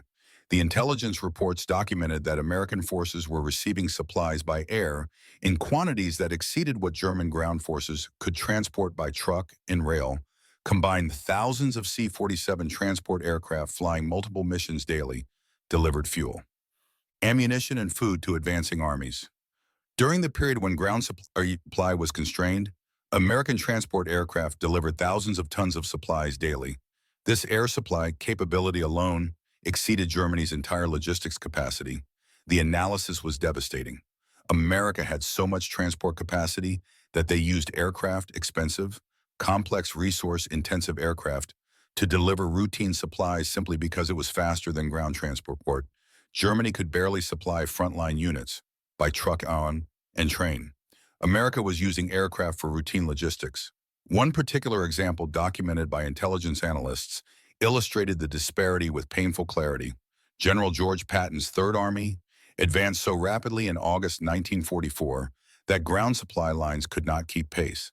The intelligence reports documented that American forces were receiving supplies by air in quantities that exceeded what German ground forces could transport by truck and rail. Combined, thousands of C-47 transport aircraft flying multiple missions daily delivered fuel, ammunition, and food to advancing armies. During the period when ground supply was constrained, American transport aircraft delivered thousands of tons of supplies daily. This air supply capability alone exceeded Germany's entire logistics capacity. The analysis was devastating. America had so much transport capacity that they used aircraft, expensive, complex, resource-intensive aircraft, to deliver routine supplies simply because it was faster than ground transport. Germany could barely supply frontline units by truck on and train. America was using aircraft for routine logistics. One particular example documented by intelligence analysts illustrated the disparity with painful clarity. General George Patton's Third Army advanced so rapidly in August 1944 that ground supply lines could not keep pace.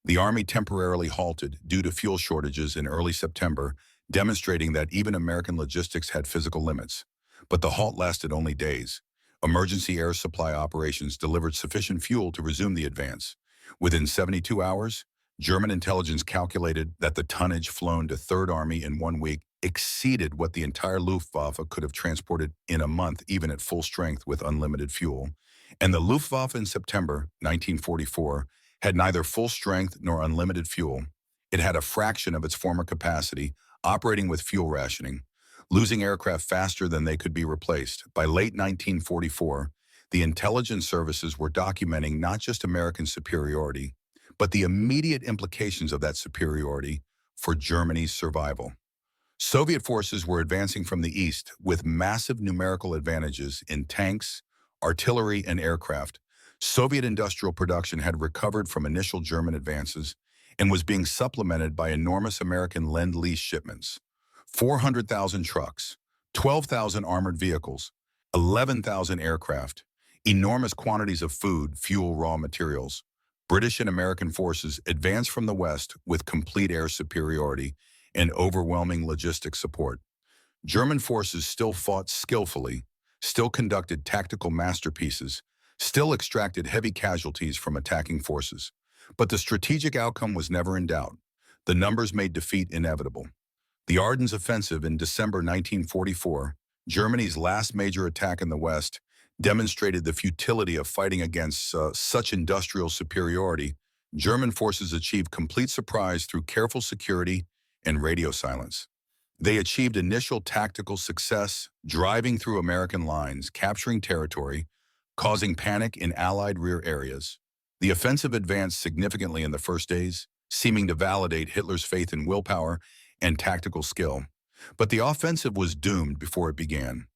The Army temporarily halted due to fuel shortages in early September, demonstrating that even American logistics had physical limits. But the halt lasted only days. Emergency air supply operations delivered sufficient fuel to resume the advance. Within 72 hours, German intelligence calculated that the tonnage flown to Third Army in 1 week exceeded what the entire Luftwaffe could have transported in a month, even at full strength with unlimited fuel. And the Luftwaffe in September 1944 had neither full strength nor unlimited fuel. It had a fraction of its former capacity, operating with fuel rationing, losing aircraft faster than they could be replaced. By late 1944, the intelligence services were documenting not just American superiority, but the immediate implications of that superiority for Germany's survival. Soviet forces were advancing from the east with massive numerical advantages in tanks, artillery, and aircraft. Soviet industrial production had recovered from initial German advances and was being supplemented by enormous American Lend-Lease shipments. 400,000 trucks, 12,000 armored vehicles, 11,000 aircraft, enormous quantities of food, fuel, raw materials. British and American forces advanced from the west with complete air superiority and overwhelming logistic support. German forces still fought skillfully, still conducted tactical masterpieces, still extracted heavy casualties from attacking forces. But the strategic outcome was never in doubt. The numbers made defeat inevitable. The Ardennes Offensive in December 1944, Germany's last major attack in the West, demonstrated the futility of fighting against such industrial superiority. German forces achieved complete surprise through careful security and radio silence. They achieved initial tactical success, driving through American lines, capturing territory, causing panic in Allied rear areas. The offensive advanced significantly in the first days, seeming to validate Hitler's faith in willpower and tactical skill. But the offensive was doomed before it began,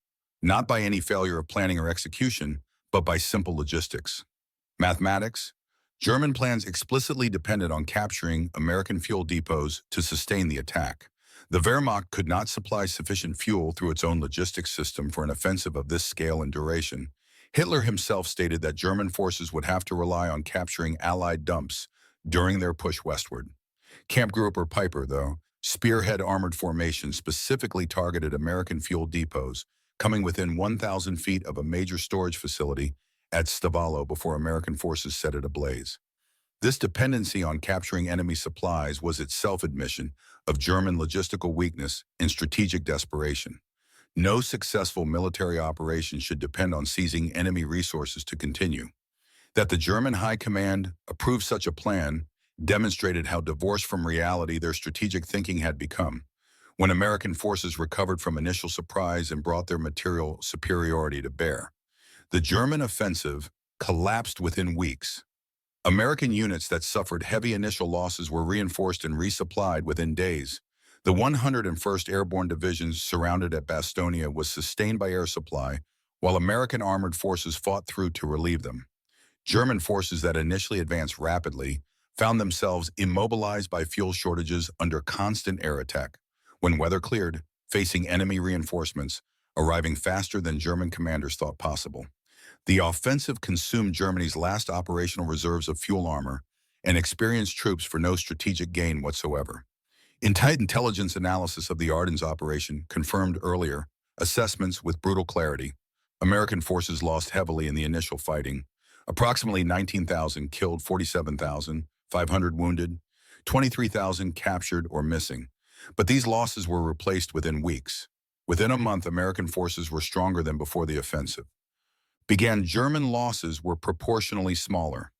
not by any failure of planning or execution, but by simple logistics. Mathematics. German plans explicitly depended on capturing American fuel depots to sustain the attack. The Wehrmacht could not supply sufficient fuel through its own logistics system for an offensive of this scale and duration. Hitler himself stated that German forces would have to rely on capturing Allied dumps during their push westward. Kampfgruppe Piper, though, spearhead armored formations specifically targeted American fuel depots, coming within 1,000 feet of a major storage facility at Stavalo before American forces set it ablaze. This dependency on capturing enemy supplies was itself admission of German logistical weakness and strategic desperation. No successful military operation should depend on seizing enemy resources to continue. That the German High Command approved such a plan demonstrated how divorced from reality their strategic thinking had become. When American forces recovered from initial surprise and brought their material superiority to bear, the German offensive collapsed within weeks. American units that suffered heavy initial losses were reinforced and resupplied within days. The 101st Airborne Division, surrounded at Bastonia, was sustained by air supply, while American armored forces fought through to relieve them. German forces that initially advanced rapidly found themselves immobilized by fuel shortages under constant air attack. When weather cleared, facing enemy reinforcements, arriving faster than German commanders thought possible. The offensive consumed Germany's last operational reserves of fuel armor and experienced troops for no strategic gain whatsoever. In tight intelligence analysis of the Ardennes operation, confirmed earlier, assessments with brutal clarity, American forces lost heavily in the initial fighting. Approximately 19,000 killed, 47,500 wounded, 23,000 captured or missing. But these losses were replaced within weeks. Within a month, American forces were stronger than before the offensive. German losses were proportionally smaller.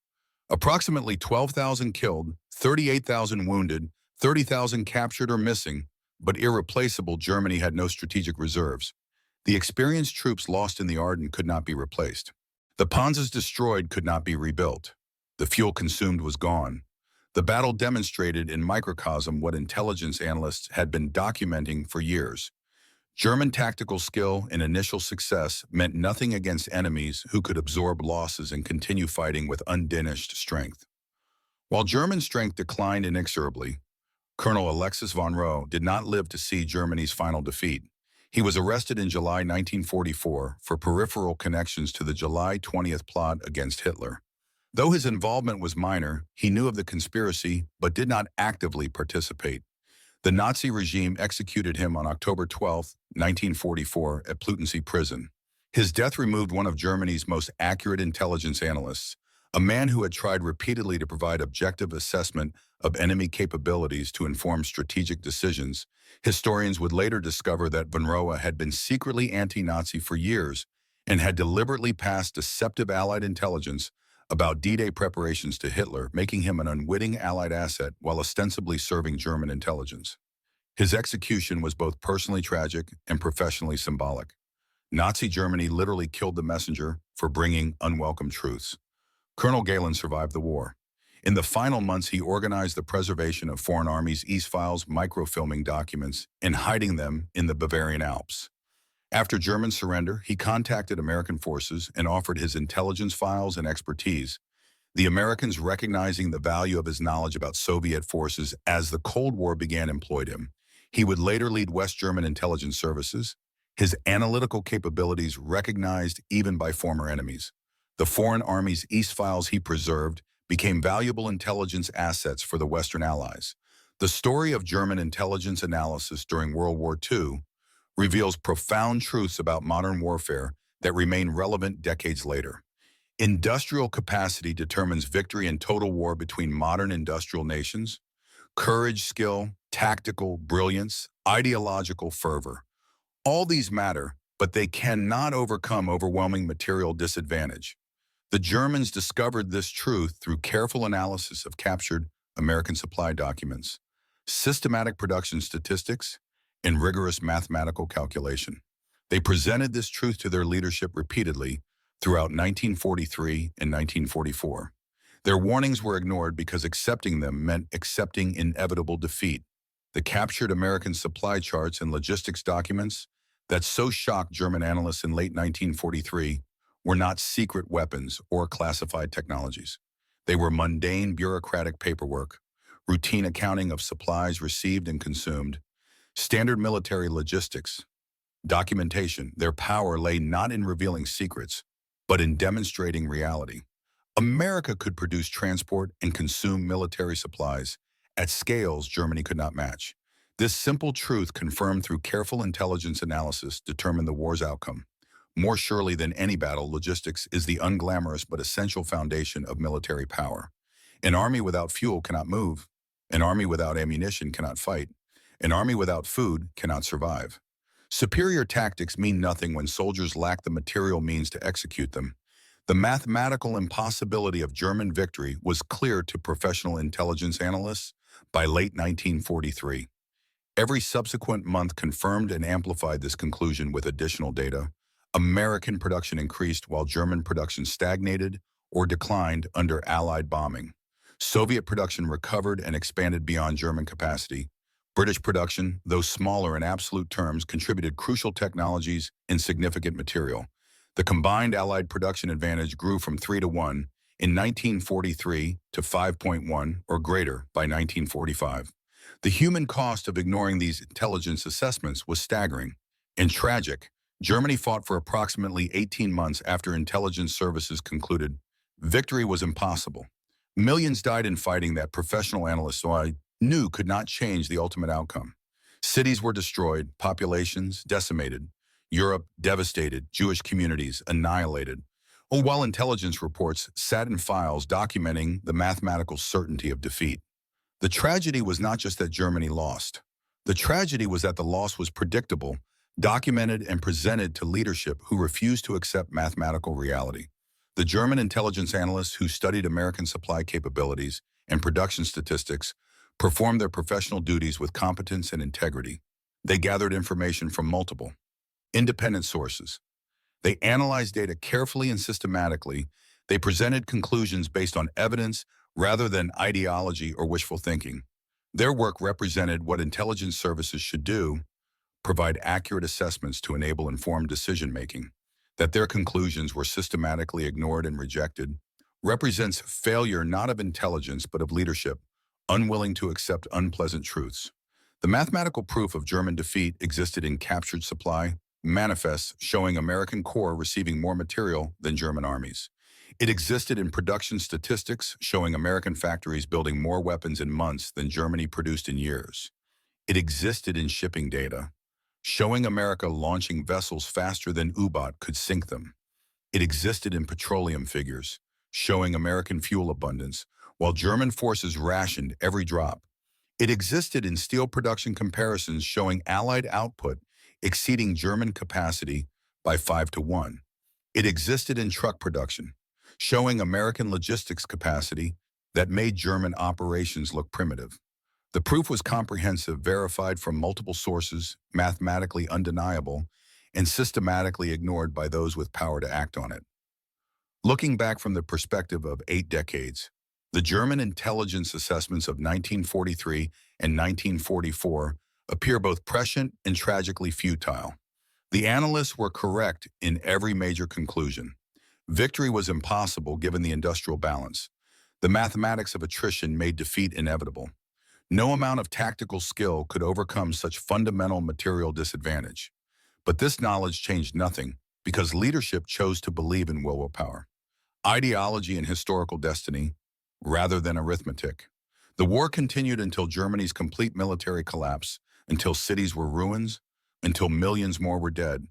Approximately 12,000 killed, 38,000 wounded, 30,000 captured or missing, but irreplaceable. Germany had no strategic reserves. The experienced troops lost in the Ardennes could not be replaced. The panzers destroyed could not be rebuilt. The fuel consumed was gone. The battle demonstrated in microcosm what intelligence analysts had been documenting for years. German tactical skill and initial success meant nothing against enemies who could absorb losses and continue fighting with undiminished strength. While German strength declined inexorably, Colonel Alexis von Roh did not live to see Germany's final defeat. He was arrested in July 1944 for peripheral connections to the July 20th plot against Hitler. Though his involvement was minor, he knew of the conspiracy but did not actively participate. The Nazi regime executed him on October 12, 1944, at Plötzensee prison. His death removed one of Germany's most accurate intelligence analysts, a man who had tried repeatedly to provide objective assessment of enemy capabilities to inform strategic decisions. Historians would later discover that von Rohe had been secretly anti-Nazi for years and had deliberately passed deceptive Allied intelligence about D-Day preparations to Hitler, making him an unwitting Allied asset while ostensibly serving German intelligence. His execution was both personally tragic and professionally symbolic. Nazi Germany literally killed the messenger for bringing unwelcome truths. Colonel Gehlen survived the war. In the final months, he organized the preservation of foreign armies' East files, microfilming documents, and hiding them in the Bavarian Alps. After German surrender, he contacted American forces and offered his intelligence files and expertise. The Americans, recognizing the value of his knowledge about Soviet forces as the Cold War began, employed him. He would later lead West German intelligence services, his analytical capabilities recognized even by former enemies. The foreign army's East files he preserved became valuable intelligence assets for the Western Allies. The story of German intelligence analysis during World War II reveals profound truths about modern warfare that remain relevant decades later. Industrial capacity determines victory in total war between modern industrial nations. Courage, skill, tactical brilliance, ideological fervor. All these matter, but they cannot overcome overwhelming material disadvantage. The Germans discovered this truth through careful analysis of captured American supply documents, systematic production statistics, and rigorous mathematical calculation. They presented this truth to their leadership repeatedly throughout 1943 and 1944. Their warnings were ignored because accepting them meant accepting inevitable defeat. The captured American supply charts and logistics documents that so shocked German analysts in late 1943 were not secret weapons or classified technologies. They were mundane bureaucratic paperwork, routine accounting of supplies received and consumed, standard military logistics, documentation. Their power lay not in revealing secrets, but in demonstrating reality. America could produce, transport, and consume military supplies at scales Germany could not match. This simple truth, confirmed through careful intelligence analysis, determined the war's outcome. More surely than any battle, logistics is the unglamorous but essential foundation of military power. An army without fuel cannot move. An army without ammunition cannot fight. An army without food cannot survive. Superior tactics mean nothing when soldiers lack the material means to execute them. The mathematical impossibility of German victory was clear to professional intelligence analysts by late 1943. Every subsequent month confirmed and amplified this conclusion with additional data. American production increased while German production stagnated or declined under Allied bombing. Soviet production recovered and expanded beyond German capacity. British production, though smaller in absolute terms, contributed crucial technologies and significant material. The combined Allied production advantage grew from 3 to 1 in 1943 to 5.1 or greater by 1945. The human cost of ignoring these intelligence assessments was staggering and tragic. Germany fought for approximately 18 months after intelligence services concluded victory was impossible. Millions died in fighting that professional analysts knew could not change the ultimate outcome. Cities were destroyed, populations decimated, Europe devastated, Jewish communities annihilated. While intelligence reports sat in files documenting the mathematical certainty of defeat. The tragedy was not just that Germany lost. The tragedy was that the loss was predictable, documented and presented to leadership who refused to accept mathematical reality. The German intelligence analysts who studied American supply capabilities and production statistics performed their professional duties with competence and integrity. They gathered information from multiple, independent sources. They analyzed data carefully and systematically. They presented conclusions based on evidence rather than ideology or wishful thinking. Their work represented what intelligence services should do, provide accurate assessments to enable informed decision-making. That their conclusions were systematically ignored and rejected represents failure not of intelligence but of leadership, unwilling to accept unpleasant truths. The mathematical proof of German defeat existed in captured supply, manifests showing American corps receiving more material than German armies. It existed in production statistics showing American factories building more weapons in months than Germany produced in years. It existed in shipping data, showing America launching vessels faster than U-boat could sink them. It existed in petroleum figures, showing American fuel abundance, while German forces rationed every drop. It existed in steel production comparisons showing Allied output exceeding German capacity by 5 to 1. It existed in truck production, showing American logistics capacity that made German operations look primitive. The proof was comprehensive, verified from multiple sources, mathematically undeniable, and systematically ignored by those with power to act on it. Looking back from the perspective of 8 decades, the German intelligence assessments of 1943 and 1944 appear both prescient and tragically futile. The analysts were correct in every major conclusion. Victory was impossible given the industrial balance. The mathematics of attrition made defeat inevitable. No amount of tactical skill could overcome such fundamental material disadvantage. But this knowledge changed nothing because leadership chose to believe in willpower, ideology, and historical destiny rather than arithmetic. The war continued until Germany's complete military collapse, until cities were ruins, until millions more were dead,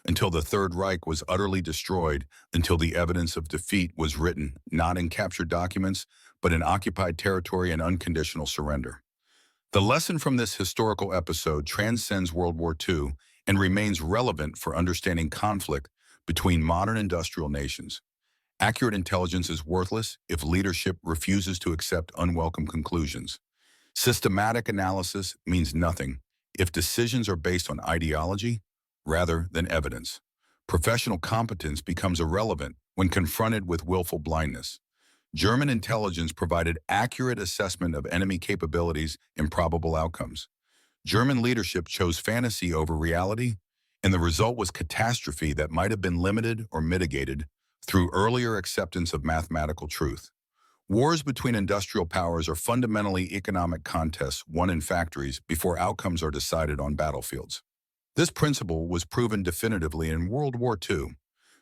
until the Third Reich was utterly destroyed, until the evidence of defeat was written, not in captured documents, but in occupied territory and unconditional surrender. The lesson from this historical episode transcends World War II and remains relevant for understanding conflict between modern industrial nations. Accurate intelligence is worthless if leadership refuses to accept unwelcome conclusions. Systematic analysis means nothing if decisions are based on ideology rather than evidence. Professional competence becomes irrelevant when confronted with willful blindness. German intelligence provided accurate assessment of enemy capabilities and probable outcomes. German leadership chose fantasy over reality, and the result was catastrophe that might have been limited or mitigated through earlier acceptance of mathematical truth. Wars between industrial powers are fundamentally economic contests won in factories before outcomes are decided on battlefields. This principle was proven definitively in World War II.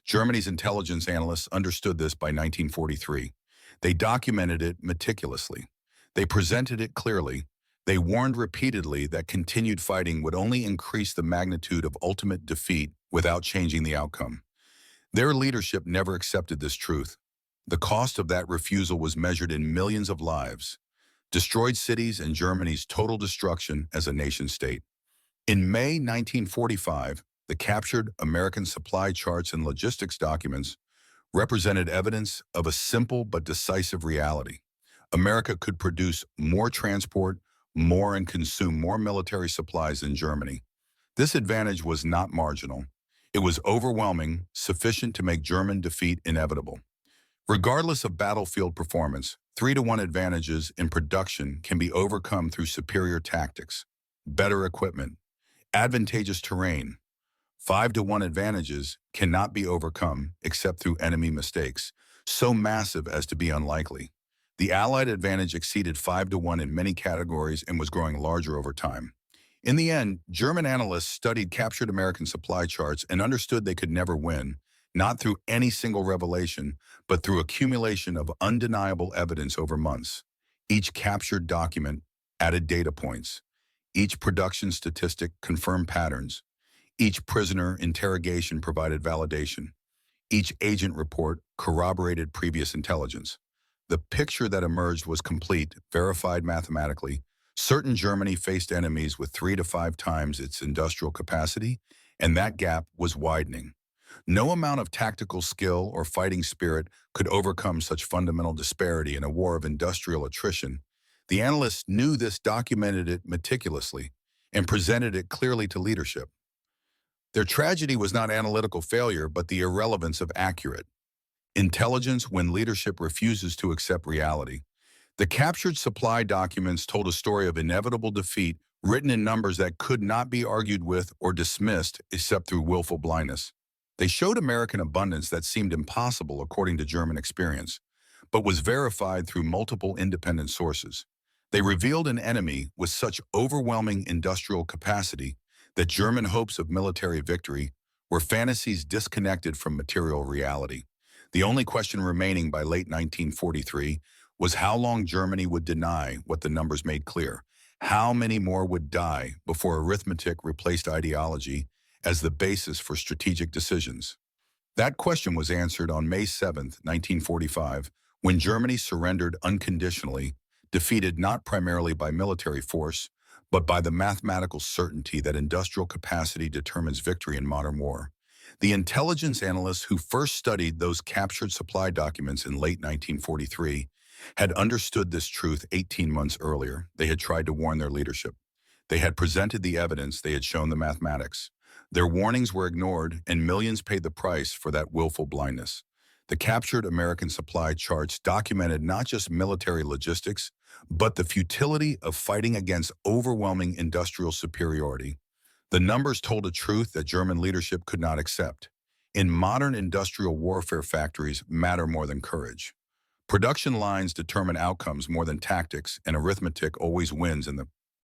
Germany's intelligence analysts understood this by 1943. They documented it meticulously. They presented it clearly. They warned repeatedly that continued fighting would only increase the magnitude of ultimate defeat without changing the outcome. Their leadership never accepted this truth. The cost of that refusal was measured in millions of lives, destroyed cities, and Germany's total destruction as a nation-state. In May 1945, the captured American supply charts and logistics documents represented evidence of a simple but decisive reality. America could produce more transport, more and consume more military supplies than Germany. This advantage was not marginal. It was overwhelming, sufficient to make German defeat inevitable. Regardless of battlefield performance, 3-to-1 advantages in production can be overcome through superior tactics, better equipment, advantageous terrain. 5-to-1 advantages cannot be overcome except through enemy mistakes, so massive as to be unlikely. The Allied advantage exceeded 5-to-1 in many categories and was growing larger over time. In the end, German analysts studied captured American supply charts and understood they could never win, not through any single revelation, but through accumulation of undeniable evidence over months. Each captured document added data points. Each production statistic confirmed patterns. Each prisoner interrogation provided validation. Each agent report corroborated previous intelligence. The picture that emerged was complete, verified mathematically. Certain Germany faced enemies with 3 to 5 times its industrial capacity, and that gap was widening. No amount of tactical skill or fighting spirit could overcome such fundamental disparity in a war of industrial attrition. The analysts knew this, documented it meticulously, and presented it clearly to leadership. Their tragedy was not analytical failure, but the irrelevance of accurate intelligence when leadership refuses to accept reality. The captured supply documents told a story of inevitable defeat written in numbers that could not be argued with or dismissed except through willful blindness. They showed American abundance that seemed impossible according to German experience, but was verified through multiple independent sources. They revealed an enemy with such overwhelming industrial capacity that German hopes of military victory were fantasies disconnected from material reality. The only question remaining by late 1943 was how long Germany would deny what the numbers made clear. How many more would die before arithmetic replaced ideology as the basis for strategic decisions? That question was answered on May 7, 1945, when Germany surrendered unconditionally, defeated not primarily by military force, but by the mathematical certainty that industrial capacity determines victory in modern war. The intelligence analysts who first studied those captured supply documents in late 1943 had understood this truth 18 months earlier. They had tried to warn their leadership. They had presented the evidence, they had shown the mathematics. Their warnings were ignored, and millions paid the price for that willful blindness. The captured American supply charts documented not just military logistics, but the futility of fighting against overwhelming industrial superiority. The numbers told a truth that German leadership could not accept. In modern industrial warfare, factories matter more than courage. Production lines determine outcomes more than tactics, and arithmetic always wins in the